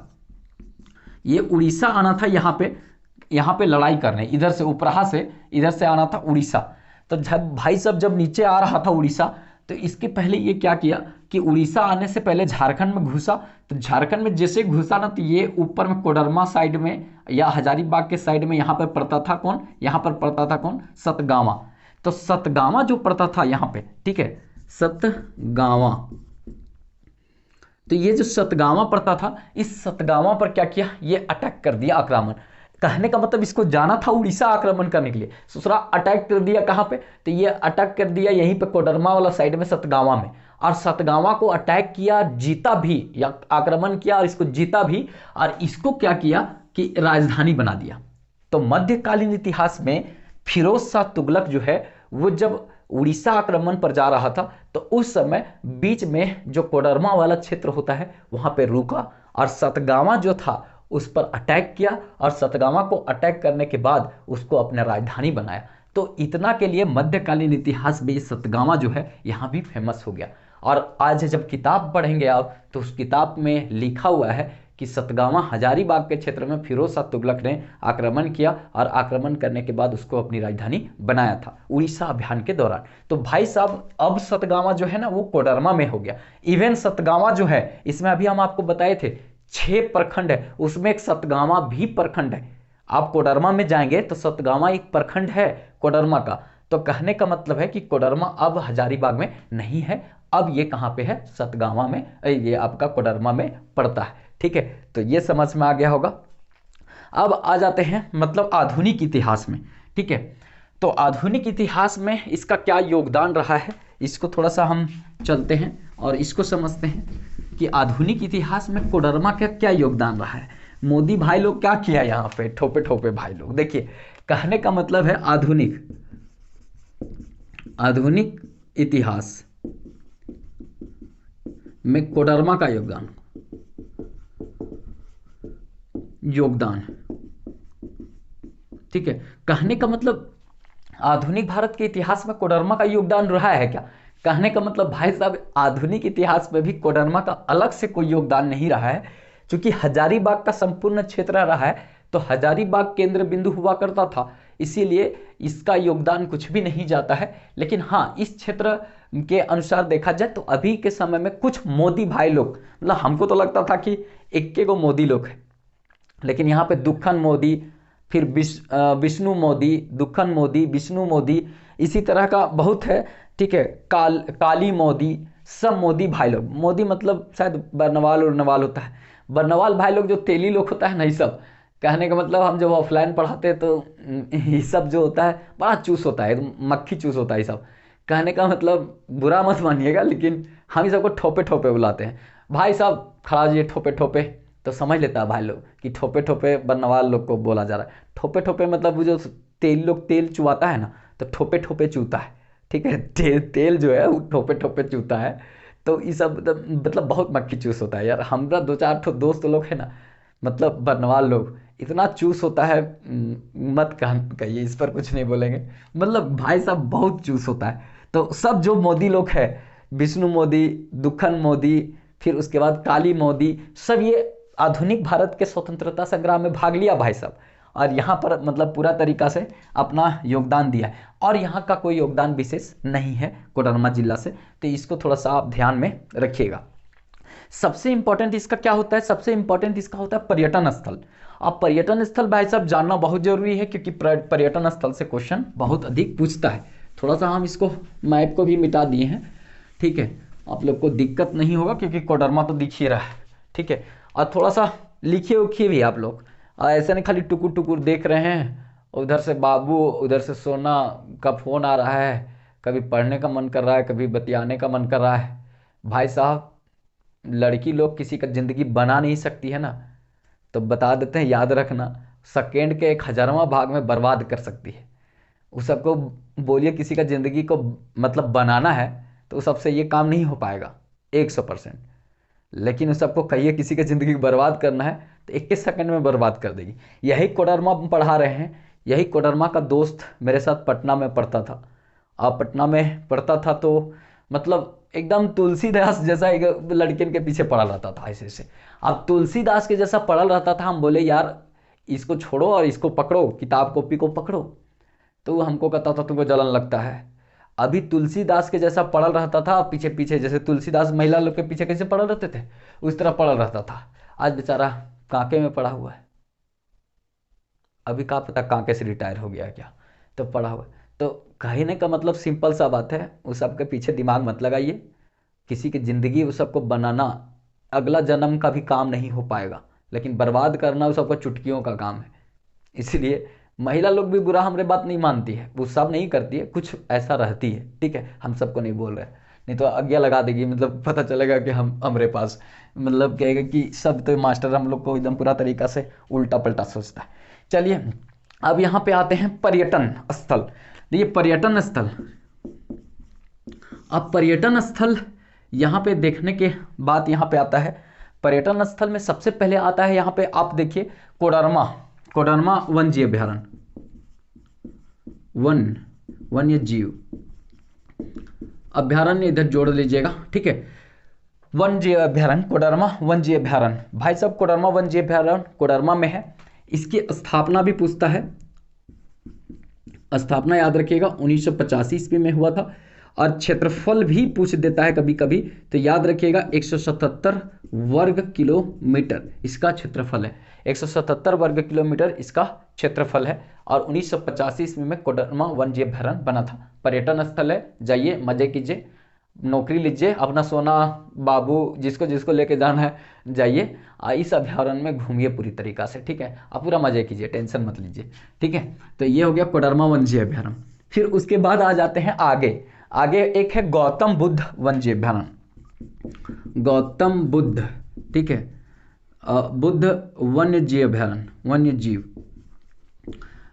ये उड़ीसा आना था यहाँ पे लड़ाई करने, इधर से उपराहा से इधर से आना था उड़ीसा। तो जब भाई साहब जब नीचे आ रहा था उड़ीसा, तो इसके पहले ये क्या किया कि उड़ीसा आने से पहले झारखंड में घुसा। तो झारखंड में जैसे घुसा ना, तो ये ऊपर में कोडरमा साइड में या हजारीबाग के साइड में यहाँ पर पड़ता था कौन, यहाँ पर पड़ता था कौन, सतगावा। तो सतगावा जो पड़ता था यहाँ पे, ठीक है, सतगावा। तो ये जो सतगावा पड़ता था, इस सतगावा पर क्या किया, ये अटैक कर दिया, आक्रमण। कहने का मतलब इसको जाना था उड़ीसा आक्रमण करने के लिए, ससुरा अटैक कर दिया कहाँ पे, तो ये अटैक कर दिया यहीं पे कोडरमा वाला साइड में सतगावा में। और सतगावा को अटैक किया, जीता भी, या आक्रमण किया और इसको जीता भी, और इसको क्या किया कि राजधानी बना दिया। तो मध्यकालीन इतिहास में फिरोज शाह तुगलक जो है वो जब उड़ीसा आक्रमण पर जा रहा था, तो उस समय बीच में जो कोडरमा वाला क्षेत्र होता है वहां पे रुका और सतगावा जो था उस पर अटैक किया, और सतगावा को अटैक करने के बाद उसको अपना राजधानी बनाया। तो इतना के लिए मध्यकालीन इतिहास में ये सतगावा जो है यहाँ भी फेमस हो गया। और आज जब किताब पढ़ेंगे आप, तो उस किताब में लिखा हुआ है कि सतगावा हजारीबाग के क्षेत्र में फिरोज शाह तुगलक ने आक्रमण किया, और आक्रमण करने के बाद उसको अपनी राजधानी बनाया था उड़ीसा अभियान के दौरान। तो भाई साहब अब सतगावा जो है ना वो कोडरमा में हो गया। इवन सतगावा जो है, इसमें अभी हम आपको बताए थे 6 प्रखंड है, उसमें एक सतगावा भी प्रखंड है। आप कोडरमा में जाएंगे तो सतगावा एक प्रखंड है कोडरमा का। तो कहने का मतलब है कि कोडरमा अब हजारीबाग में नहीं है, अब ये कहाँ पे है, सतगावा में, ये आपका कोडरमा में पड़ता है, ठीक है। तो ये समझ में आ गया होगा। अब आ जाते हैं मतलब आधुनिक इतिहास में, ठीक है। तो आधुनिक इतिहास में इसका क्या योगदान रहा है, इसको थोड़ा सा हम चलते हैं और इसको समझते हैं कि आधुनिक इतिहास में कोडरमा का क्या योगदान रहा है। मोदी भाई लोग क्या किया यहाँ पे, ठोपे ठोपे भाई लोग, देखिए कहने का मतलब है आधुनिक इतिहास में कोडरमा का योगदान, ठीक है। कहने का मतलब आधुनिक भारत के इतिहास में कोडरमा का योगदान रहा है क्या, कहने का मतलब भाई साहब आधुनिक इतिहास में भी कोडरमा का अलग से कोई योगदान नहीं रहा है। क्योंकि हजारीबाग का संपूर्ण क्षेत्र रहा है, तो हजारीबाग केंद्र बिंदु हुआ करता था, इसीलिए इसका योगदान कुछ भी नहीं जाता है। लेकिन हाँ, इस क्षेत्र के अनुसार देखा जाए तो अभी के समय में कुछ मोदी भाई लोग, मतलब हमको तो लगता था कि इक्के को मोदी लोग है, लेकिन यहाँ पे दुक्खन मोदी, फिर विष्णु मोदी, दुक्खन मोदी, विष्णु मोदी, इसी तरह का बहुत है, ठीक है। काली मोदी, सब मोदी भाई लोग। मोदी मतलब शायद बर्नवाल उर्नवाल होता है, बर्नवाल भाई लोग जो तेली लोग होता है ना, ये सब। कहने का मतलब हम जब ऑफलाइन पढ़ाते हैं तो ये सब जो होता है बड़ा चूस होता है, मक्खी चूस होता है ये सब। कहने का मतलब बुरा मत मानिएगा, लेकिन हम ये सबको ठोपे ठोपे बुलाते हैं। भाई साहब खड़ा जी ठोपे ठोपे, तो समझ लेता है भाई लोग कि ठोपे ठोपे बर्नवाल लोग को बोला जा रहा है। ठोपे ठोपे मतलब वो जो तेल लोग तेल चुवाता है ना, तो ठोपे ठोपे चूता है, ठीक है। तेल जो है वो ठोपे ठोपे चूता है। तो ये सब मतलब बहुत मक्खी चूस होता है यार। हमारा 2-4 दोस्त लोग है ना, मतलब बर्नवाल लोग, इतना चूस होता है, मत कहिए, इस पर कुछ नहीं बोलेंगे। मतलब भाई साहब बहुत चूस होता है। तो सब जो मोदी लोग है, विष्णु मोदी, दुक्खन मोदी, फिर उसके बाद काली मोदी, सब ये आधुनिक भारत के स्वतंत्रता संग्राम में भाग लिया भाई साहब, और यहाँ पर मतलब पूरा तरीका से अपना योगदान दिया है। और यहाँ का कोई योगदान विशेष नहीं है कोडरमा जिला से, तो इसको थोड़ा सा आप ध्यान में रखिएगा। सबसे इंपॉर्टेंट इसका क्या होता है, सबसे इंपॉर्टेंट इसका होता है पर्यटन स्थल। अब पर्यटन स्थल भाई साहब जानना बहुत जरूरी है, क्योंकि पर्यटन स्थल से क्वेश्चन बहुत अधिक पूछता है। थोड़ा सा हम इसको मैप को भी मिटा दिए हैं, ठीक है, आप लोग को दिक्कत नहीं होगा क्योंकि कोडरमा तो दिख ही रहा है, ठीक है। और थोड़ा सा लिखिए उखिए भी आप लोग, ऐसे नहीं खाली टुकुर टुकुर देख रहे हैं, उधर से बाबू उधर से सोना का फोन आ रहा है, कभी पढ़ने का मन कर रहा है, कभी बतियाने का मन कर रहा है। भाई साहब लड़की लोग किसी का ज़िंदगी बना नहीं सकती है ना, तो बता देते हैं, याद रखना, सेकेंड के 1000वां भाग में बर्बाद कर सकती है। उस सबको बोलिए किसी का ज़िंदगी को मतलब बनाना है, तो उस सबसे ये काम नहीं हो पाएगा 100%। लेकिन उस सबको कहिए किसी की ज़िंदगी बर्बाद करना है, तो 21 सेकंड में बर्बाद कर देगी। यही कोडरमा पढ़ा रहे हैं, यही कोडरमा का दोस्त मेरे साथ पटना में पढ़ता था। आप पटना में पढ़ता था तो मतलब एकदम तुलसीदास जैसा एक लड़किन के पीछे पड़ा रहता था ऐसे ऐसे। अब तुलसीदास के जैसा पड़ल रहता था, हम बोले यार इसको छोड़ो और इसको पकड़ो, किताब कॉपी को पकड़ो, तो वो हमको कहता था तुमको जलन लगता है। अभी तुलसीदास के जैसा पड़ल रहता था पीछे पीछे, जैसे तुलसीदास महिला लोग के पीछे कैसे पड़ल रहते थे, उस तरह पड़ल रहता था। आज बेचारा कांके में पड़ा हुआ है, अभी क्या पता कांके से रिटायर हो गया क्या, तो पड़ा हुआ है। तो कहने का मतलब सिंपल सा बात है, उस सबके पीछे दिमाग मत लगाइए। किसी की ज़िंदगी उस सबको बनाना अगला जन्म का भी काम नहीं हो पाएगा, लेकिन बर्बाद करना उस सबका चुटकियों का काम है। इसलिए महिला लोग भी बुरा हमारे बात नहीं मानती है, वो सब नहीं करती है, कुछ ऐसा रहती है, ठीक है, हम सबको नहीं बोल रहे, नहीं तो आज्ञा लगा देगी, मतलब पता चलेगा कि हम हमारे पास मतलब कहेगा कि सब तो मास्टर हम लोग को एकदम पूरा तरीका से उल्टा पलटा सोचता है। चलिए अब यहाँ पे आते हैं पर्यटन स्थल। देखिए पर्यटन स्थल, अब पर्यटन स्थल यहाँ पे देखने के बाद यहाँ पे आता है, पर्यटन स्थल में सबसे पहले आता है यहाँ पे आप देखिए कोडरमा, कोडरमा वन्य अभ्यारण्य, वन्य जीव अभ्यारण्य इधर जोड़ लीजिएगा, ठीक है। वन्य अभ्यारण्य कोडरमा वन्य अभ्यारण्य, भाई साहब कोडरमा वन्य अभ्यारण्य कोडरमा में है। इसकी स्थापना भी पूछता है, स्थापना याद रखिएगा 1985 ईस्वी में हुआ था। और क्षेत्रफल भी पूछ देता है कभी कभी, तो याद रखिएगा 177 वर्ग किलोमीटर इसका क्षेत्रफल है, 177 वर्ग किलोमीटर इसका क्षेत्रफल है। और 1985 ईस्वी में कोडरमा वन्य अभ्यारण्य बना था। पर्यटन स्थल है, जाइए मजे कीजिए, नौकरी लीजिए, अपना सोना बाबू जिसको जिसको लेके जाना है जाइए, इस अभ्यारण्य में घूमिए पूरी तरीका से, ठीक है, आप पूरा मजे कीजिए, टेंशन मत लीजिए, ठीक है। तो ये हो गया कोडरमा वन्य अभ्यारण्य। फिर उसके बाद आ जाते हैं आगे, आगे एक है गौतम बुद्ध वन्य अभ्यारण्य, गौतम बुद्ध, ठीक है, बुद्ध वन्य जीव अभ्यारण्य, वन्य जीव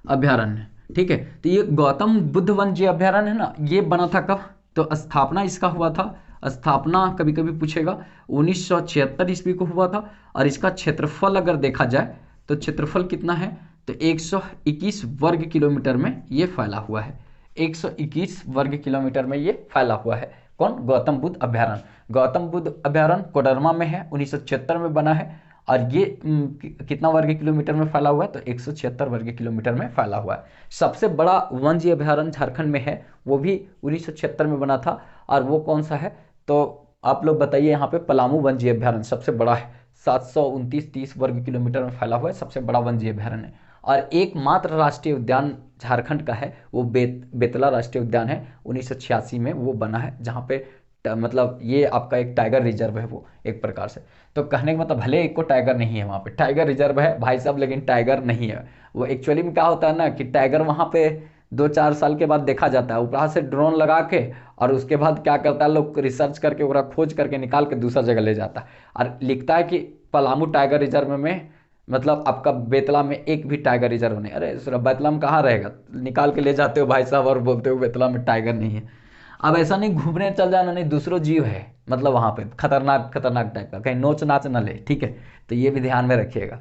अभ्यारण्य, ठीक है। तो ये गौतम बुद्ध वन्य अभ्यारण्य है ना, ये बना था कब, तो स्थापना इसका हुआ था, स्थापना कभी कभी पूछेगा 1976 ईस्वी को हुआ था। और इसका क्षेत्रफल अगर देखा जाए तो क्षेत्रफल कितना है, तो 121 वर्ग किलोमीटर में ये फैला हुआ है, 121 वर्ग किलोमीटर में ये फैला हुआ है। कौन, गौतम बुद्ध अभ्यारण्य। गौतम बुद्ध अभ्यारण्य कोडरमा में है, 1976 में बना है। और ये कितना वर्ग किलोमीटर में फैला हुआ है, तो 176 वर्ग किलोमीटर में फैला हुआ है। सबसे बड़ा वन्य अभ्यारण्य झारखंड में है, वो भी 1976 में बना था। और वो कौन सा है, तो आप लोग बताइए, यहाँ पे पलामू वन्य अभ्यारण्य सबसे बड़ा है, 729 वर्ग किलोमीटर में फैला हुआ है, सबसे बड़ा वन्य अभ्यारण्य है। और एकमात्र राष्ट्रीय उद्यान झारखंड का है, वो बेतला राष्ट्रीय उद्यान है, 1986 में वो बना है, जहाँ पे मतलब ये आपका एक टाइगर रिजर्व है वो एक प्रकार से। तो कहने का मतलब भले एक को टाइगर नहीं है वहाँ पे, टाइगर रिजर्व है भाई साहब, लेकिन टाइगर नहीं है वो। एक्चुअली में क्या होता है ना कि टाइगर वहाँ पे 2-4 साल के बाद देखा जाता है, ऊपर से ड्रोन लगा के, और उसके बाद क्या करता है लोग रिसर्च करके ओकरा खोज करके निकाल के दूसरा जगह ले जाता है, और लिखता है कि पलामू टाइगर रिजर्व में, मतलब आपका बेतला में एक भी टाइगर रिजर्व नहीं। अरे बेतला में कहाँ रहेगा, निकाल के ले जाते हो भाई साहब और बोलते हो बेतला में टाइगर नहीं है। अब ऐसा नहीं घूमने चल जाना, नहीं दूसरों जीव है, मतलब वहाँ पे खतरनाक खतरनाक टाइप का, कहीं नोच नाच न ले, ठीक है। तो ये भी ध्यान में रखिएगा,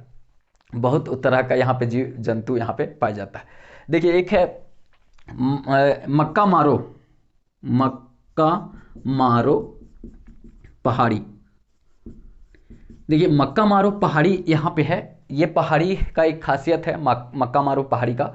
बहुत तरह का यहाँ पे जीव जंतु यहाँ पे पाया जाता है। देखिए एक है मक्का मारो, मक्का मारो पहाड़ी। देखिए मक्का मारो पहाड़ी यहाँ पे है, ये पहाड़ी का एक खासियत है मक्का मारो पहाड़ी का।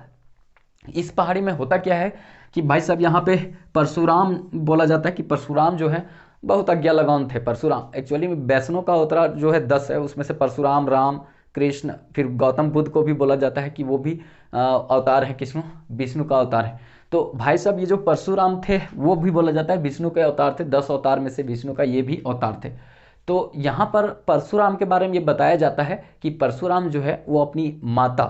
इस पहाड़ी में होता क्या है कि भाई साहब यहाँ पे परशुराम बोला जाता है कि परशुराम जो है बहुत आज्ञा लगान थे। परशुराम एक्चुअली में वैष्णव का अवतार जो है 10 है, उसमें से परशुराम, राम, कृष्ण, फिर गौतम बुद्ध को भी बोला जाता है कि वो भी अवतार है, किसनु, विष्णु का अवतार है। तो भाई साहब ये जो परशुराम थे वो भी बोला जाता है विष्णु के अवतार थे, 10 अवतार में से विष्णु का ये भी अवतार थे। तो यहाँ पर परशुराम के बारे में ये बताया जाता है कि परशुराम जो है वो अपनी माता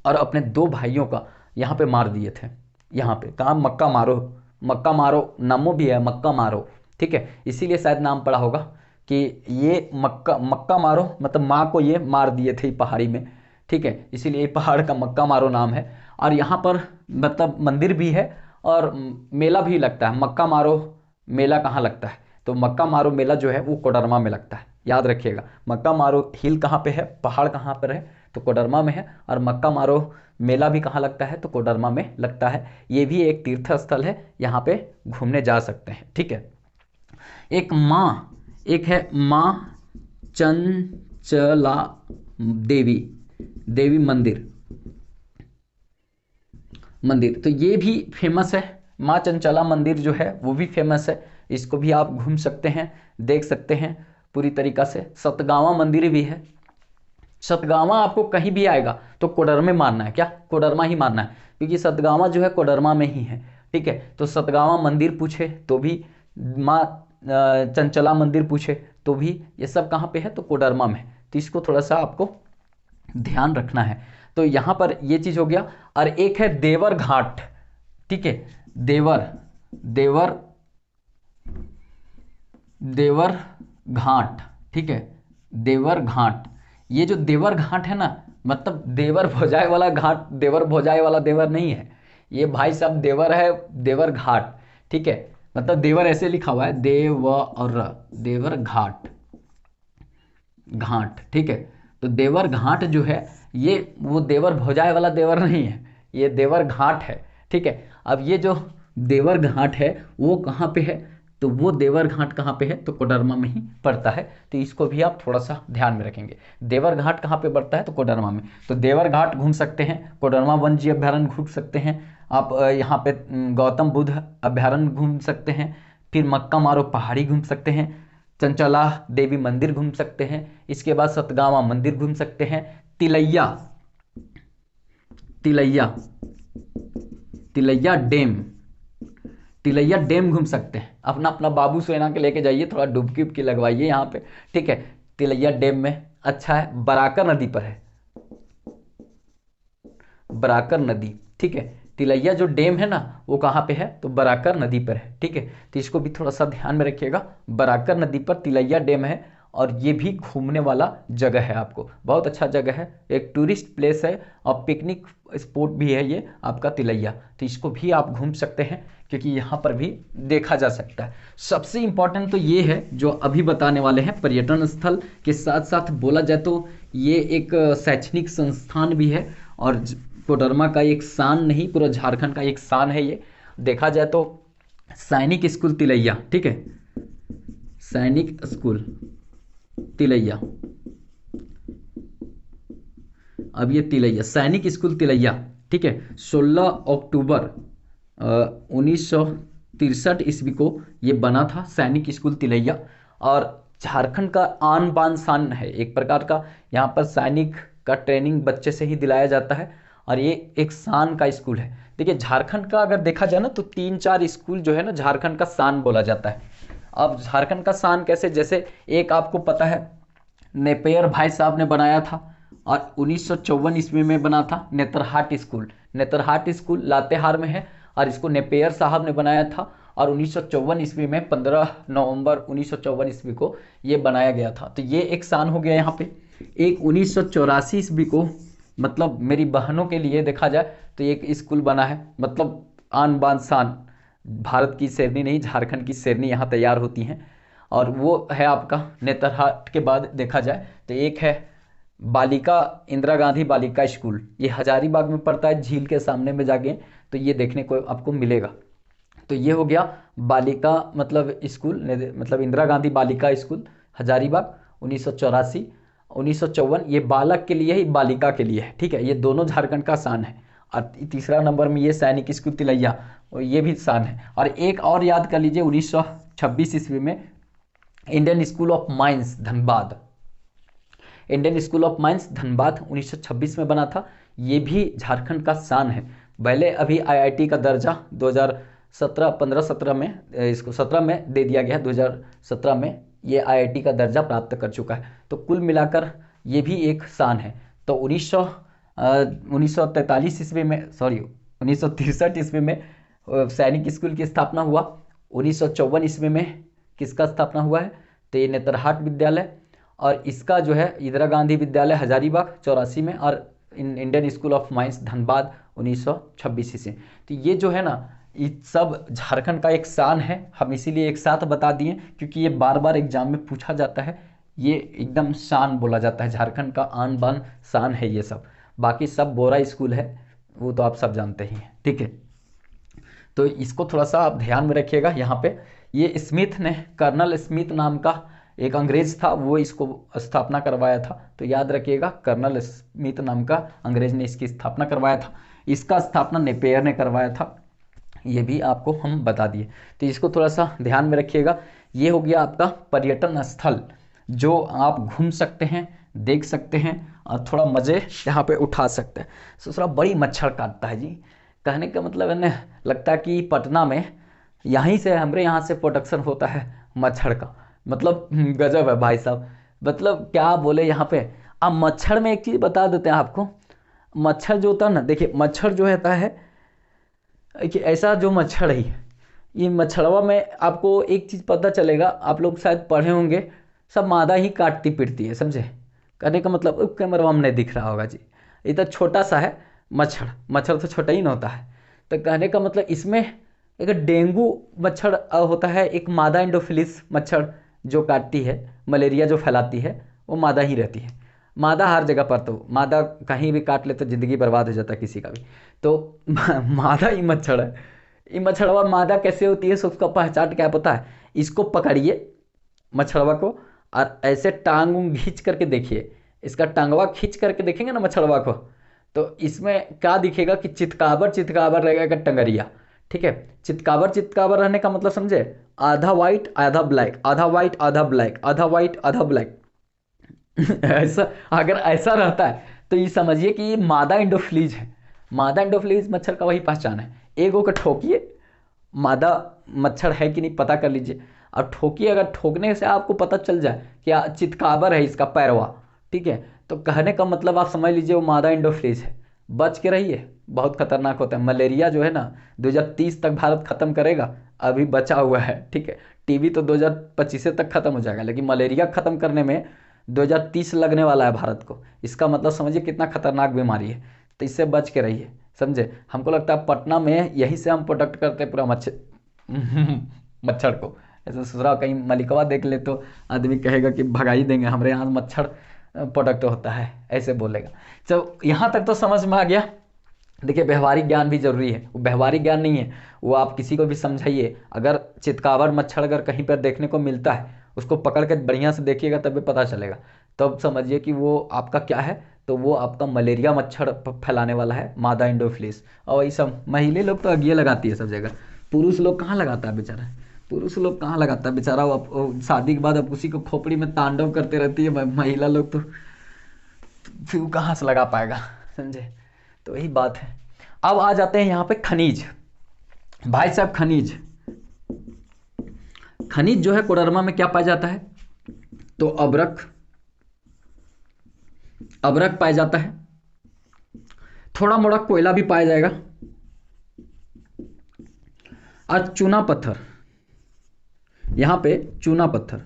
और अपने 2 भाइयों का यहाँ पे मार दिए थे। यहाँ पे कहाँ, मक्का मारो, मक्का मारो नामो भी है, मक्का मारो, ठीक है, इसीलिए शायद नाम पड़ा होगा कि ये मक्का, मक्का मारो मतलब माँ को ये मार दिए थे पहाड़ी में, ठीक है, इसीलिए पहाड़ का मक्का मारो नाम है। और यहाँ पर मतलब मंदिर भी है और मेला भी लगता है। मक्का मारो मेला कहाँ लगता है, तो मक्का मारो मेला जो है वो कोडरमा में लगता है, याद रखिएगा। मक्का मारो हिल कहाँ पे है, पहाड़ कहाँ पर है, तो कोडरमा में है। और मक्का मारो मेला भी कहाँ लगता है, तो कोडरमा में लगता है। ये भी एक तीर्थ स्थल है, यहाँ पे घूमने जा सकते हैं, ठीक है। एक है माँ चंचला देवी, देवी मंदिर, तो ये भी फेमस है। माँ चंचला मंदिर जो है वो भी फेमस है, इसको भी आप घूम सकते हैं, देख सकते हैं पूरी तरीक़ा से। सतगावा मंदिर भी है। सतगावा आपको कहीं भी आएगा तो कोडरमा मानना है, क्या कोडरमा ही मानना है, क्योंकि सतगावा जो है कोडरमा में ही है, ठीक है। तो सतगावा मंदिर पूछे तो भी, माँ चंचला मंदिर पूछे तो भी, ये सब कहाँ पे है, तो कोडरमा में। तो इसको थोड़ा सा आपको ध्यान रखना है। तो यहाँ पर ये चीज़ हो गया। और एक है देवर घाट, ठीक है, देवर घाट, ठीक है, देवर घाट। ये जो देवर घाट है ना, मतलब देवर भोजाए वाला घाट, देवर भोजाए वाला देवर नहीं है ये भाई साहब, देवर है, देवर घाट, ठीक है, मतलब देवर ऐसे लिखा हुआ है, देवर घाट, ठीक है। तो देवर घाट जो है ये वो देवर भोजाए वाला देवर नहीं है, ये देवर घाट है, ठीक है। अब ये जो देवर घाट है वो कहाँ पे है, तो वो देवर घाट कहाँ पे है, तो कोडरमा में ही पड़ता है। तो इसको भी आप थोड़ा सा ध्यान में रखेंगे, देवर घाट कहाँ पे पड़ता है, तो कोडरमा में। तो देवर घाट घूम सकते हैं, कोडरमा वन्य जीव अभ्यारण्य घूम सकते हैं आप, यहाँ पे गौतम बुद्ध अभ्यारण्य घूम सकते हैं, फिर मक्का मारो पहाड़ी घूम सकते हैं, चंचला देवी मंदिर घूम सकते हैं, इसके बाद सतगावा मंदिर घूम सकते हैं, तिलैया डैम घूम सकते हैं। अपना अपना बाबू सोना के लेके जाइए, थोड़ा डुबकी उबकी लगवाइए यहाँ पे, ठीक है। तिलैया डैम में अच्छा है, बराकर नदी पर है, बराकर नदी, ठीक है। तिलैया जो डैम है ना वो कहाँ पे है, तो बराकर नदी पर है, ठीक है। तो इसको भी थोड़ा सा ध्यान में रखिएगा, बराकर नदी पर तिलैया डैम है, और ये भी घूमने वाला जगह है, आपको बहुत अच्छा जगह है, एक टूरिस्ट प्लेस है और पिकनिक स्पॉट भी है ये आपका तिलैया। तो इसको भी आप घूम सकते हैं, क्योंकि यहाँ पर भी देखा जा सकता है। सबसे इम्पॉर्टेंट तो ये है जो अभी बताने वाले हैं, पर्यटन स्थल के साथ साथ बोला जाए तो ये एक शैक्षणिक संस्थान भी है, और कोडरमा का एक शान नहीं, पूरा झारखंड का एक शान है ये। देखा जाए तो सैनिक स्कूल तिलैया, ठीक है, सैनिक स्कूल तिलैया, अब ये तिलैया सैनिक स्कूल तिलैया, ठीक है, 16 अक्टूबर 1963 ईस्वी को ये बना था, सैनिक स्कूल तिलैया। और झारखंड का आन बान शान है एक प्रकार का, यहाँ पर सैनिक का ट्रेनिंग बच्चे से ही दिलाया जाता है, और ये एक शान का स्कूल है। देखिए झारखंड का अगर देखा जाए ना तो 3-4 स्कूल जो है ना झारखंड का शान बोला जाता है। अब झारखंड का शान कैसे, जैसे एक आपको पता है नेपियर भाई साहब ने बनाया था, और 1954 ईस्वी में बना था नेतरहाट स्कूल लातेहार में है, और इसको नेपियर साहब ने बनाया था, और 1954 ईस्वी में 15 नवंबर 1954 ईस्वी को ये बनाया गया था। तो ये एक शान हो गया यहाँ पे। एक 1984 ईस्वी को, मतलब मेरी बहनों के लिए देखा जाए तो एक स्कूल बना है, मतलब आन बान शान, भारत की शेरनी नहीं झारखंड की शेरनी यहाँ तैयार होती हैं, और वो है आपका नेतरहाट के बाद देखा जाए तो एक है बालिका इंदिरा गांधी बालिका स्कूल, ये हजारीबाग में पड़ता है, झील के सामने में जाके तो ये देखने को आपको मिलेगा। तो ये हो गया बालिका मतलब स्कूल, मतलब इंदिरा गांधी बालिका स्कूल हजारीबाग 1984, 1954 ये बालक के लिए ही बालिका के लिए है, ठीक है। ये दोनों झारखंड का शान है। और तीसरा नंबर में ये सैनिक स्कूल तिलैया, और ये भी शान है। और एक और याद कर लीजिए 1926 ईस्वी में Indian school of mines Dhanbad, Indian school of mines Dhanbad 1926 में बना था। ये भी झारखंड का शान है। पहले अभी आईआईटी का दर्जा 2017 में इसको 17 में दे दिया गया, 2017 में ये आईआईटी का दर्जा प्राप्त कर चुका है। तो कुल मिलाकर ये भी एक शान है। तो 1943 ईस्वी में 1963 ईस्वी में सैनिक स्कूल की स्थापना हुआ। 1954 ईस्वी में किसका स्थापना हुआ है, तो ये नेतरहाट विद्यालय, और इसका जो है इंदिरा गांधी विद्यालय हजारीबाग 84 में, और Indian school of mines Dhanbad 1926 से। तो ये जो है ना, ये सब झारखंड का एक शान है। हम इसीलिए एक साथ बता दिए क्योंकि ये बार बार एग्जाम में पूछा जाता है। ये एकदम शान बोला जाता है, झारखंड का आन बान शान है ये सब। बाकी सब बोरा स्कूल है, वो तो आप सब जानते ही हैं, ठीक है। तो इसको थोड़ा सा आप ध्यान में रखिएगा। यहाँ पे ये स्मिथ ने, कर्नल स्मिथ नाम का एक अंग्रेज था, वो इसको स्थापना करवाया था। तो याद रखिएगा, कर्नल स्मिथ नाम का अंग्रेज ने इसकी स्थापना करवाया था। इसका स्थापना नेपियर ने करवाया था, ये भी आपको हम बता दिए। तो इसको थोड़ा सा ध्यान में रखिएगा। ये हो गया आपका पर्यटन स्थल, जो आप घूम सकते हैं, देख सकते हैं और थोड़ा मज़े यहाँ पे उठा सकते हैं। ससुरा बड़ी मच्छर काटता है जी, कहने का मतलब है ना, लगता है कि पटना में यहीं से, हमारे यहाँ से प्रोडक्शन होता है मच्छर का। मतलब गजब है भाई साहब, मतलब क्या बोले यहाँ पे। अब मच्छर में एक चीज़ बता देते हैं आपको। मच्छर जो होता है ना, देखिए मच्छर जो होता है कि ऐसा जो मच्छर है, ये मच्छरवा में आपको एक चीज़ पता चलेगा, आप लोग शायद पढ़े होंगे, सब मादा ही काटती पीटती है, समझे। कहने का मतलब कैमरा में नहीं दिख रहा होगा जी, ये तो छोटा सा है मच्छर, मच्छर तो छोटा ही ना होता है। तो कहने का मतलब इसमें एक डेंगू मच्छर होता है, एक मादा एंडोफिलिस मच्छर जो काटती है, मलेरिया जो फैलाती है, वो मादा ही रहती है। मादा हर जगह पर, तो मादा कहीं भी काट ले तो ज़िंदगी बर्बाद हो जाता है किसी का भी। तो मादा ही मच्छर है। ये मच्छरवा मादा कैसे होती है, सो उसका पहचान क्या पता है। इसको पकड़िए मच्छरवा को, और ऐसे टांग उंग खींच करके देखिए, इसका टांगवा खींच करके देखेंगे ना मच्छरवा को, तो इसमें क्या दिखेगा कि चितकाबर चितकाबर रहेगा टंगरिया, ठीक है। चितकाबर चितकाबर रहने का मतलब समझे, आधा वाइट आधा ब्लैक, आधा वाइट आधा ब्लैक, आधा वाइट आधा ब्लैक। ऐसा अगर ऐसा रहता है तो ये समझिए कि ये मादा एंडोफिलीज है। मादा एंडोफिलीज मच्छर का वही पहचान है। एगो को ठोकिए, मादा मच्छर है कि नहीं पता कर लीजिए, और ठोकिए, अगर ठोकने से आपको पता चल जाए कि चितकाबर है इसका पैरवा, ठीक है, तो कहने का मतलब आप समझ लीजिए वो मादा एंडोफिलीज है। बच के रहिए, बहुत खतरनाक होता है। मलेरिया जो है ना 2030 तक भारत खत्म करेगा, अभी बचा हुआ है, ठीक है। टीबी तो 2025 तक खत्म हो जाएगा, लेकिन मलेरिया खत्म करने में 2030 लगने वाला है भारत को। इसका मतलब समझिए कितना खतरनाक बीमारी है। तो इससे बच के रहिए, समझे। हमको लगता है पटना में यहीं से हम प्रोटेक्ट करते हैं पूरा मच्छर मच्छर को। ऐसे ससुरा कहीं मलिकवा देख ले तो आदमी कहेगा कि भगा ही देंगे, हमारे यहाँ मच्छर प्रोडक्ट होता है, ऐसे बोलेगा। तो यहाँ तक तो समझ में आ गया। देखिए व्यवहारिक ज्ञान भी जरूरी है, वो व्यवहारिक ज्ञान नहीं है, वो आप किसी को भी समझाइए। अगर चितकावर मच्छर अगर कहीं पर देखने को मिलता है, उसको पकड़ के बढ़िया से देखिएगा तभी पता चलेगा, तब समझिए कि वो आपका क्या है। तो वो आपका मलेरिया मच्छर फैलाने वाला है, मादा एंडोफिलिस। और ये सब महिला लोग तो अगिए लगाती है सब जगह, पुरुष लोग कहाँ लगाता है बेचारा, पुरुष लोग कहाँ लगाता है बेचारा। वो शादी के बाद अब उसी को खोपड़ी में तांडव करते रहती है महिला लोग, तो फिर कहाँ से लगा पाएगा, समझे। तो यही बात है। अब आ जाते हैं यहाँ पे खनिज। भाई साहब खनिज, खनिज जो है कोडरमा में क्या पाया जाता है, तो अब्रक, अब्रक पाया जाता है। थोड़ा मोड़ा कोयला भी पाया जाएगा, और चूना पत्थर, यहां पे चूना पत्थर,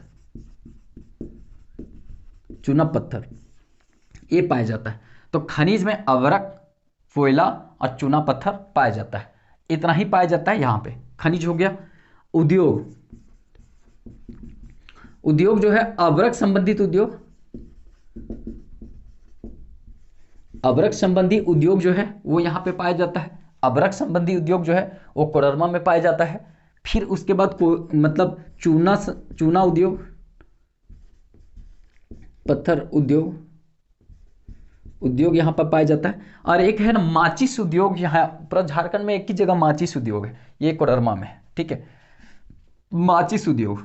चूना पत्थर ये पाया जाता है। तो खनिज में अब्रक, कोयला और चूना पत्थर पाया जाता है। इतना ही पाया जाता है यहाँ पे, खनिज हो गया। उद्योग, उद्योग जो है अब्रक संबंधित उद्योग, अब्रक संबंधी उद्योग जो है वो यहाँ पे पाया जाता है। अब्रक संबंधी उद्योग जो है वो कोडरमा में पाया जाता है। फिर उसके बाद मतलब चूना उद्योग, पत्थर उद्योग, उद्योग यहाँ पर पाया जाता है। और एक है ना माचिस उद्योग, यहाँ पूरा झारखंड में एक ही जगह माचिस उद्योग है, ये कोडरमा में, ठीक है। माचिस उद्योग,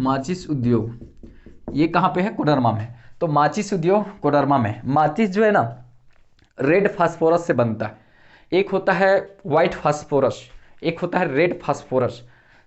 माचिस उद्योग ये कहाँ पे है? कोडरमा में। तो माचिस उद्योग कोडरमा में। माचिस जो है ना रेड फास्फोरस से बनता है। एक होता है वाइट फास्फोरस, एक होता है रेड फास्फोरस।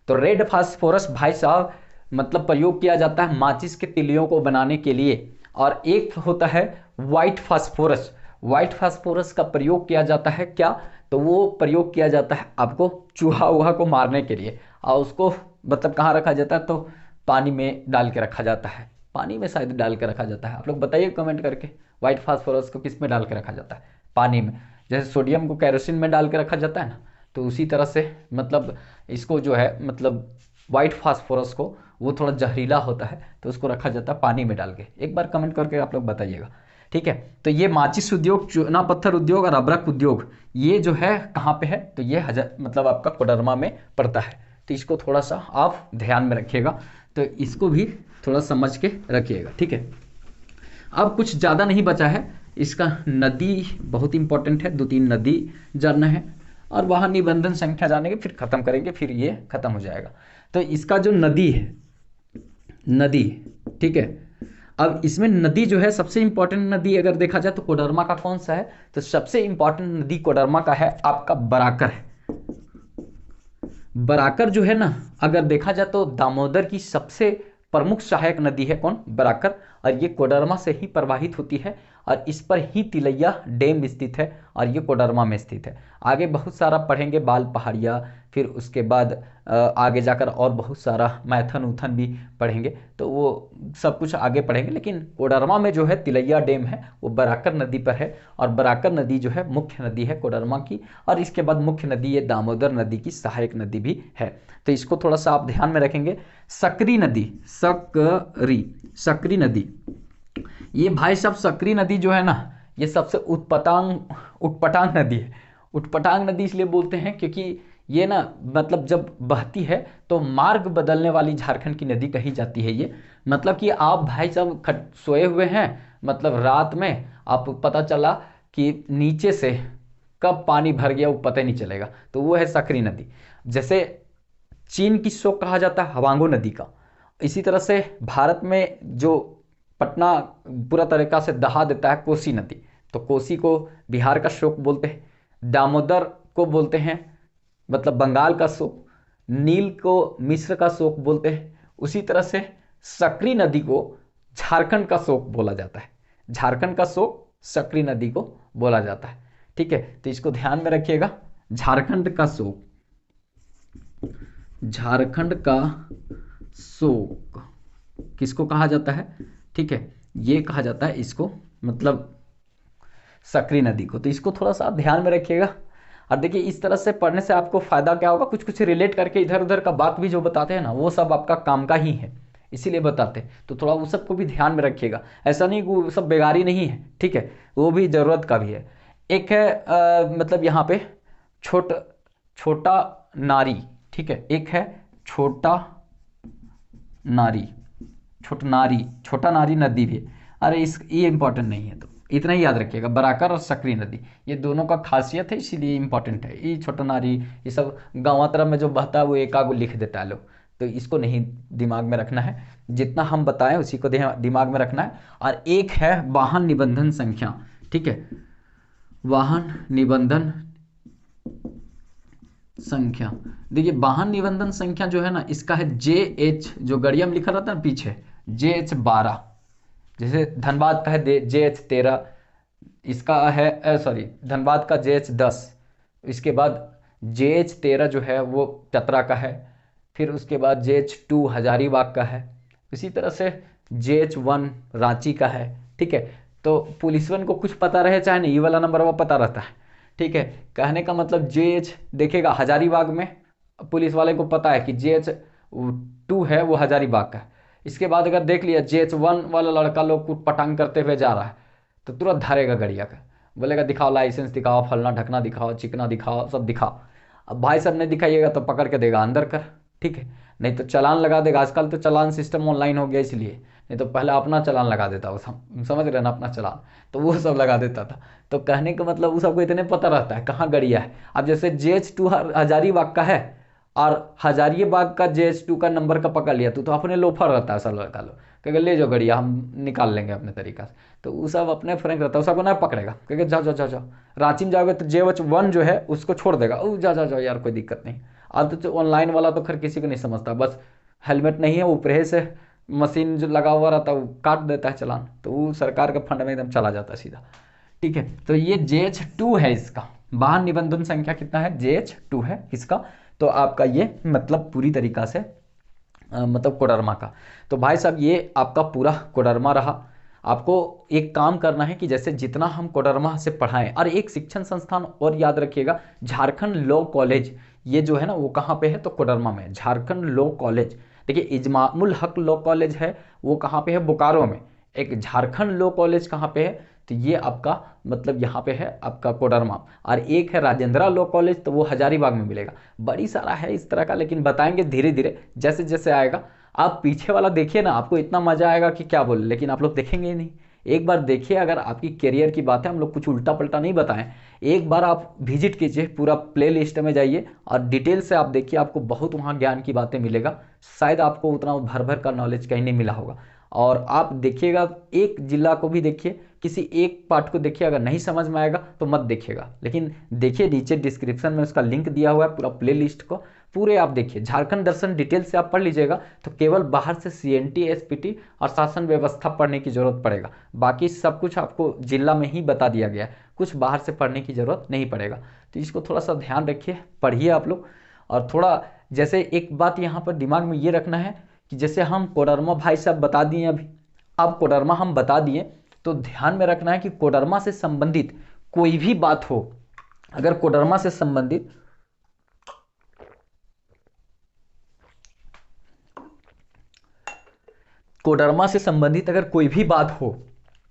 तो रेड फास्फोरस भाई साहब मतलब प्रयोग किया जाता है माचिस के तिलियों को बनाने के लिए, और एक होता है वाइट फास्फोरस। वाइट फास्फोरस का प्रयोग किया जाता है क्या? तो वो प्रयोग किया जाता है आपको चूहा वूहा को मारने के लिए, और उसको मतलब कहाँ रखा जाता है? तो पानी में डाल के रखा जाता है। पानी में शायद डाल के रखा जाता है। आप लोग बताइए कमेंट करके, व्हाइट फास्फोरस को किस में डाल के रखा जाता है? पानी में। जैसे सोडियम को केरोसिन में डाल के रखा जाता है ना, तो उसी तरह से मतलब इसको जो है मतलब व्हाइट फास्फोरस को, वो थोड़ा जहरीला होता है तो उसको रखा जाता है पानी में डाल के। एक बार कमेंट करके आप लोग बताइएगा, ठीक है। तो ये माचिस उद्योग, चूना पत्थर उद्योग और अभ्रक उद्योग ये जो है कहाँ पे है? तो ये मतलब आपका कोडरमा में पड़ता है। तो इसको थोड़ा सा आप ध्यान में रखिएगा, तो इसको भी थोड़ा समझ के रखिएगा, ठीक है। अब कुछ ज़्यादा नहीं बचा है। इसका नदी बहुत इंपॉर्टेंट है, 2-3 नदी जानना है, और वहाँ निबंधन संख्या जानेंगे, फिर खत्म करेंगे, फिर ये खत्म हो जाएगा। तो इसका जो नदी है, नदी, ठीक है। अब इसमें नदी जो है सबसे इंपॉर्टेंट नदी अगर देखा जाए तो कोडरमा का कौन सा है? तो सबसे इंपॉर्टेंट नदी कोडरमा का है आपका बराकर है। बराकर जो है ना अगर देखा जाए तो दामोदर की सबसे प्रमुख सहायक नदी है कौन? बराकर। और ये कोडरमा से ही प्रवाहित होती है, और इस पर ही तिलैया डैम स्थित है, और ये कोडरमा में स्थित है। आगे बहुत सारा पढ़ेंगे, बाल पहाड़िया, फिर उसके बाद आगे जाकर और बहुत सारा मैथन उथन भी पढ़ेंगे, तो वो सब कुछ आगे पढ़ेंगे। लेकिन कोडरमा में जो है तिलैया डैम है वो बराकर नदी पर है, और बराकर नदी जो है मुख्य नदी है कोडरमा की, और इसके बाद मुख्य नदी ये दामोदर नदी की सहायक नदी भी है। तो इसको थोड़ा सा आप ध्यान में रखेंगे। सकरी नदी, सकरी नदी, ये भाई साहब सकरी नदी जो है ना ये सबसे उत्पटांग नदी है। उत्पटांग नदी इसलिए बोलते हैं क्योंकि ये ना मतलब जब बहती है तो मार्ग बदलने वाली झारखंड की नदी कही जाती है ये। मतलब कि आप भाई साहब सोए हुए हैं, मतलब रात में आप पता चला कि नीचे से कब पानी भर गया वो पता ही नहीं चलेगा, तो वो है सकरी नदी। जैसे चीन की शोक कहा जाता है हवांगो नदी का, इसी तरह से भारत में जो पटना पूरा तरीका से दहा देता है कोसी नदी, तो कोसी को बिहार का शोक बोलते हैं। दामोदर को बोलते हैं मतलब बंगाल का शोक। नील को मिस्र का शोक बोलते हैं। उसी तरह से सकरी नदी को झारखंड का शोक बोला जाता है। झारखंड का शोक सकरी नदी को बोला जाता है, ठीक है। तो इसको ध्यान में रखिएगा। झारखंड का शोक, झारखंड का शोक किसको कहा जाता है? ठीक है, ये कहा जाता है इसको मतलब सकरी नदी को। तो इसको थोड़ा सा आप ध्यान में रखिएगा। और देखिए इस तरह से पढ़ने से आपको फायदा क्या होगा, कुछ कुछ रिलेट करके इधर उधर का बात भी जो बताते हैं ना वो सब आपका काम का ही है, इसीलिए बताते हैं। तो थोड़ा वो सब को भी ध्यान में रखिएगा। ऐसा नहीं वो सब बेगारी नहीं है, ठीक है, वो भी ज़रूरत का भी है। एक है मतलब यहाँ पे छोटा नारी, ठीक है, एक है छोटा नारी, छोटा नारी नदी भी है। अरे ये इंपॉर्टेंट नहीं है, तो इतना ही याद रखिएगा। बराकर और सकरी नदी ये दोनों का खासियत है, इसीलिए इंपॉर्टेंट है। ये छोटा नारी ये सब गाँव तरफ में जो बहता है वो एकागो लिख देता है लोग, तो इसको नहीं दिमाग में रखना है, जितना हम बताएं उसी को दिमाग में रखना है। और एक है वाहन निबंधन संख्या, ठीक है, वाहन निबंधन संख्या। देखिए वाहन निबंधन संख्या जो है ना इसका है JH, जो गड़िया में लिखा रहता है ना पीछे JH12। जैसे धनबाद का है JH13, इसका है सॉरी धनबाद का JH10, इसके बाद JH13 जो है वो चतरा का है, फिर उसके बाद JH2 हजारीबाग का है, इसी तरह से JH1 रांची का है, ठीक है। तो पुलिसवन को कुछ पता रहे चाहे नहीं, ये वाला नंबर वो पता रहता है, ठीक है। कहने का मतलब JH देखेगा हजारीबाग में, पुलिस वाले को पता है कि JH2 है वो हजारीबाग का है। इसके बाद अगर देख लिया JH1 वाला लड़का लोग को पटांग करते हुए जा रहा है तो तुरंत धरेगा गड़िया का, बोलेगा दिखाओ लाइसेंस दिखाओ, फलना ढकना दिखाओ, चिकना दिखाओ, सब दिखाओ। अब भाई साहब ने दिखाइएगा तो पकड़ के देगा अंदर कर, ठीक है, नहीं तो चालान लगा देगा। आजकल तो चालान सिस्टम ऑनलाइन हो गया इसलिए, नहीं तो पहले अपना चालान लगा देता वो, समझ रहे ना, अपना चालान तो वो सब लगा देता था। तो कहने का मतलब वो सबको इतने पता रहता है कहाँ गड़िया है। अब जैसे JH2 हजारीबाग का है और हजारीबाग का JH2 का नंबर का पकड़ लिया तो अपने लोफर रहता है सब लड़का लोग, कहेगा ले जाओ गड़िया हम निकाल लेंगे अपने तरीका से। तो वो सब अपने फ्रेंक रहता है, उसको ना पकड़ेगा, कहेगा जाओ जाओ जाओ जाओ। रांची में जाओगे तो JH1 जो है उसको छोड़ देगा, ओ जा जा जाओ यार कोई दिक्कत नहीं। अब तो ऑनलाइन वाला तो खैर किसी को नहीं समझता, बस हेलमेट नहीं है ऊपर से मशीन जो लगा हुआ रहता है वो काट देता है चालान, तो वो सरकार के फंड में एकदम चला जाता है सीधा। ठीक है, तो ये JH2 है इसका वाहन निबंधन संख्या कितना है, JH2 है इसका। तो आपका ये मतलब पूरी तरीका से मतलब कोडरमा का। तो भाई साहब ये आपका पूरा कोडरमा रहा। आपको एक काम करना है कि जैसे जितना हम कोडरमा से पढ़ाएं, और एक शिक्षण संस्थान और याद रखिएगा, झारखंड लॉ कॉलेज ये जो है ना वो कहाँ पे है, तो कोडरमा में झारखंड लॉ कॉलेज। देखिए इजमामुल हक लॉ कॉलेज है वो कहाँ पे है, बोकारो में। एक झारखंड लॉ कॉलेज कहाँ पे है, तो ये आपका मतलब यहाँ पे है आपका कोडरमा। और एक है राजेंद्रा लॉ कॉलेज, तो वो हजारीबाग में मिलेगा। बड़ी सारा है इस तरह का, लेकिन बताएंगे धीरे धीरे जैसे जैसे आएगा। आप पीछे वाला देखिए ना, आपको इतना मजा आएगा कि क्या बोले, लेकिन आप लोग देखेंगे ही नहीं। एक बार देखिए, अगर आपकी करियर की बात है, हम लोग कुछ उल्टा पलटा नहीं बताएं। एक बार आप विजिट कीजिए, पूरा प्ले लिस्ट में जाइए और डिटेल से आप देखिए, आपको बहुत वहाँ ज्ञान की बातें मिलेगा। शायद आपको उतना भर भर का नॉलेज कहीं नहीं मिला होगा। और आप देखिएगा, एक जिला को भी देखिए, किसी एक पार्ट को देखिए, अगर नहीं समझ में आएगा तो मत देखिएगा, लेकिन देखिए नीचे डिस्क्रिप्शन में उसका लिंक दिया हुआ है पूरा प्ले लिस्ट को, पूरे आप देखिए। झारखंड दर्शन डिटेल से आप पढ़ लीजिएगा, तो केवल बाहर से CNT SPT और शासन व्यवस्था पढ़ने की जरूरत पड़ेगा। बाकी सब कुछ आपको जिला में ही बता दिया गया है, कुछ बाहर से पढ़ने की जरूरत नहीं पड़ेगा। तो इसको थोड़ा सा ध्यान रखिए, पढ़िए आप लोग। और थोड़ा जैसे एक बात यहाँ पर दिमाग में ये रखना है कि जैसे हम कोडरमा भाई साहब बता दिए अभी, अब कोडरमा हम बता दिए, तो ध्यान में रखना है कि कोडरमा से संबंधित कोई भी बात हो, अगर कोडरमा से संबंधित अगर कोई भी बात हो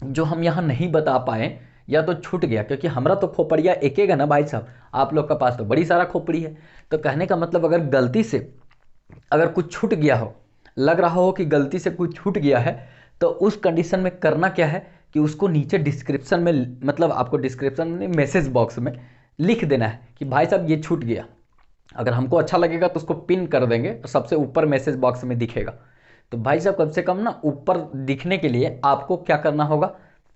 जो हम यहाँ नहीं बता पाए या तो छूट गया, क्योंकि हमारा तो खोपड़िया एकेगा ना भाई साहब, आप लोग का पास तो बड़ी सारा खोपड़ी है। तो कहने का मतलब अगर गलती से अगर कुछ छूट गया हो, लग रहा हो कि गलती से कुछ छूट गया है, तो उस कंडीशन में करना क्या है कि उसको नीचे डिस्क्रिप्शन में, मतलब आपको डिस्क्रिप्शन में मैसेज बॉक्स में लिख देना है कि भाई साहब ये छूट गया। अगर हमको अच्छा लगेगा तो उसको पिन कर देंगे, तो सबसे ऊपर मैसेज बॉक्स में दिखेगा। तो भाई साहब कम से कम ना ऊपर दिखने के लिए आपको क्या करना होगा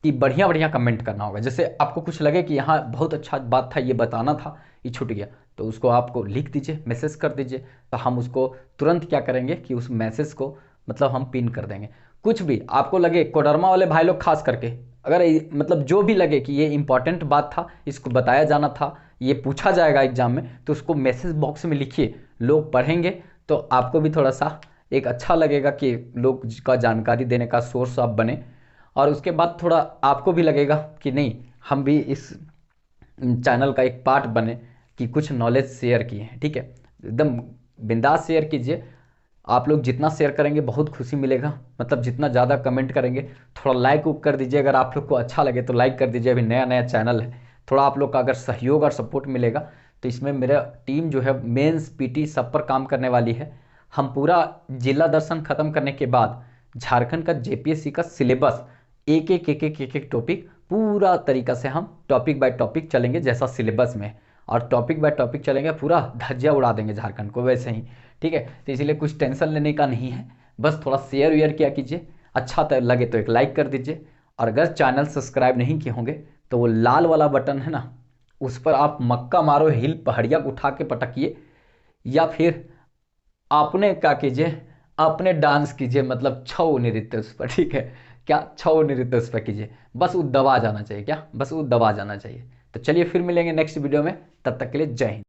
कि बढ़िया बढ़िया कमेंट करना होगा। जैसे आपको कुछ लगे कि यहाँ बहुत अच्छा बात था, ये बताना था, ये छूट गया, तो उसको आपको लिख दीजिए, मैसेज कर दीजिए। तो हम उसको तुरंत क्या करेंगे कि उस मैसेज को मतलब हम पिन कर देंगे। कुछ भी आपको लगे, कोडरमा वाले भाई लोग खास करके, अगर मतलब जो भी लगे कि ये इंपॉर्टेंट बात था, इसको बताया जाना था, ये पूछा जाएगा एग्जाम में, तो उसको मैसेज बॉक्स में लिखिए। लोग पढ़ेंगे तो आपको भी थोड़ा सा एक अच्छा लगेगा कि लोग का जानकारी देने का सोर्स आप बने। और उसके बाद थोड़ा आपको भी लगेगा कि नहीं, हम भी इस चैनल का एक पार्ट बने, कि कुछ नॉलेज शेयर किए हैं। ठीक है, एकदम बिंदास शेयर कीजिए। आप लोग जितना शेयर करेंगे बहुत खुशी मिलेगा, मतलब जितना ज़्यादा कमेंट करेंगे। थोड़ा लाइक उक कर दीजिए, अगर आप लोग को अच्छा लगे तो लाइक कर दीजिए, अभी नया नया चैनल है। थोड़ा आप लोग का अगर सहयोग और सपोर्ट मिलेगा तो इसमें मेरा टीम जो है मेंस PT सब पर काम करने वाली है। हम पूरा जिला दर्शन खत्म करने के बाद झारखंड का JPSC का सिलेबस एक टॉपिक पूरा तरीका से हम टॉपिक बाय टॉपिक चलेंगे, जैसा सिलेबस में, और टॉपिक बाय टॉपिक चलेंगे, पूरा धज्जियाँ उड़ा देंगे झारखंड को वैसे ही। ठीक है, तो इसीलिए कुछ टेंशन लेने का नहीं है, बस थोड़ा शेयर वेयर किया कीजिए, अच्छा तो लगे तो एक लाइक कर दीजिए। और अगर चैनल सब्सक्राइब नहीं किए होंगे तो वो लाल वाला बटन है ना, उस पर आप मक्का मारो, हिल पहाड़िया उठा के पटकिए, या फिर आपने क्या कीजिए, अपने डांस कीजिए, मतलब छऊ नृत्य उस पर। ठीक है, क्या छऊ नृत्य उस पर कीजिए, बस वो दबा जाना चाहिए, क्या बस वो दबा जाना चाहिए। तो चलिए फिर मिलेंगे नेक्स्ट वीडियो में, तब तक के लिए जय हिंद।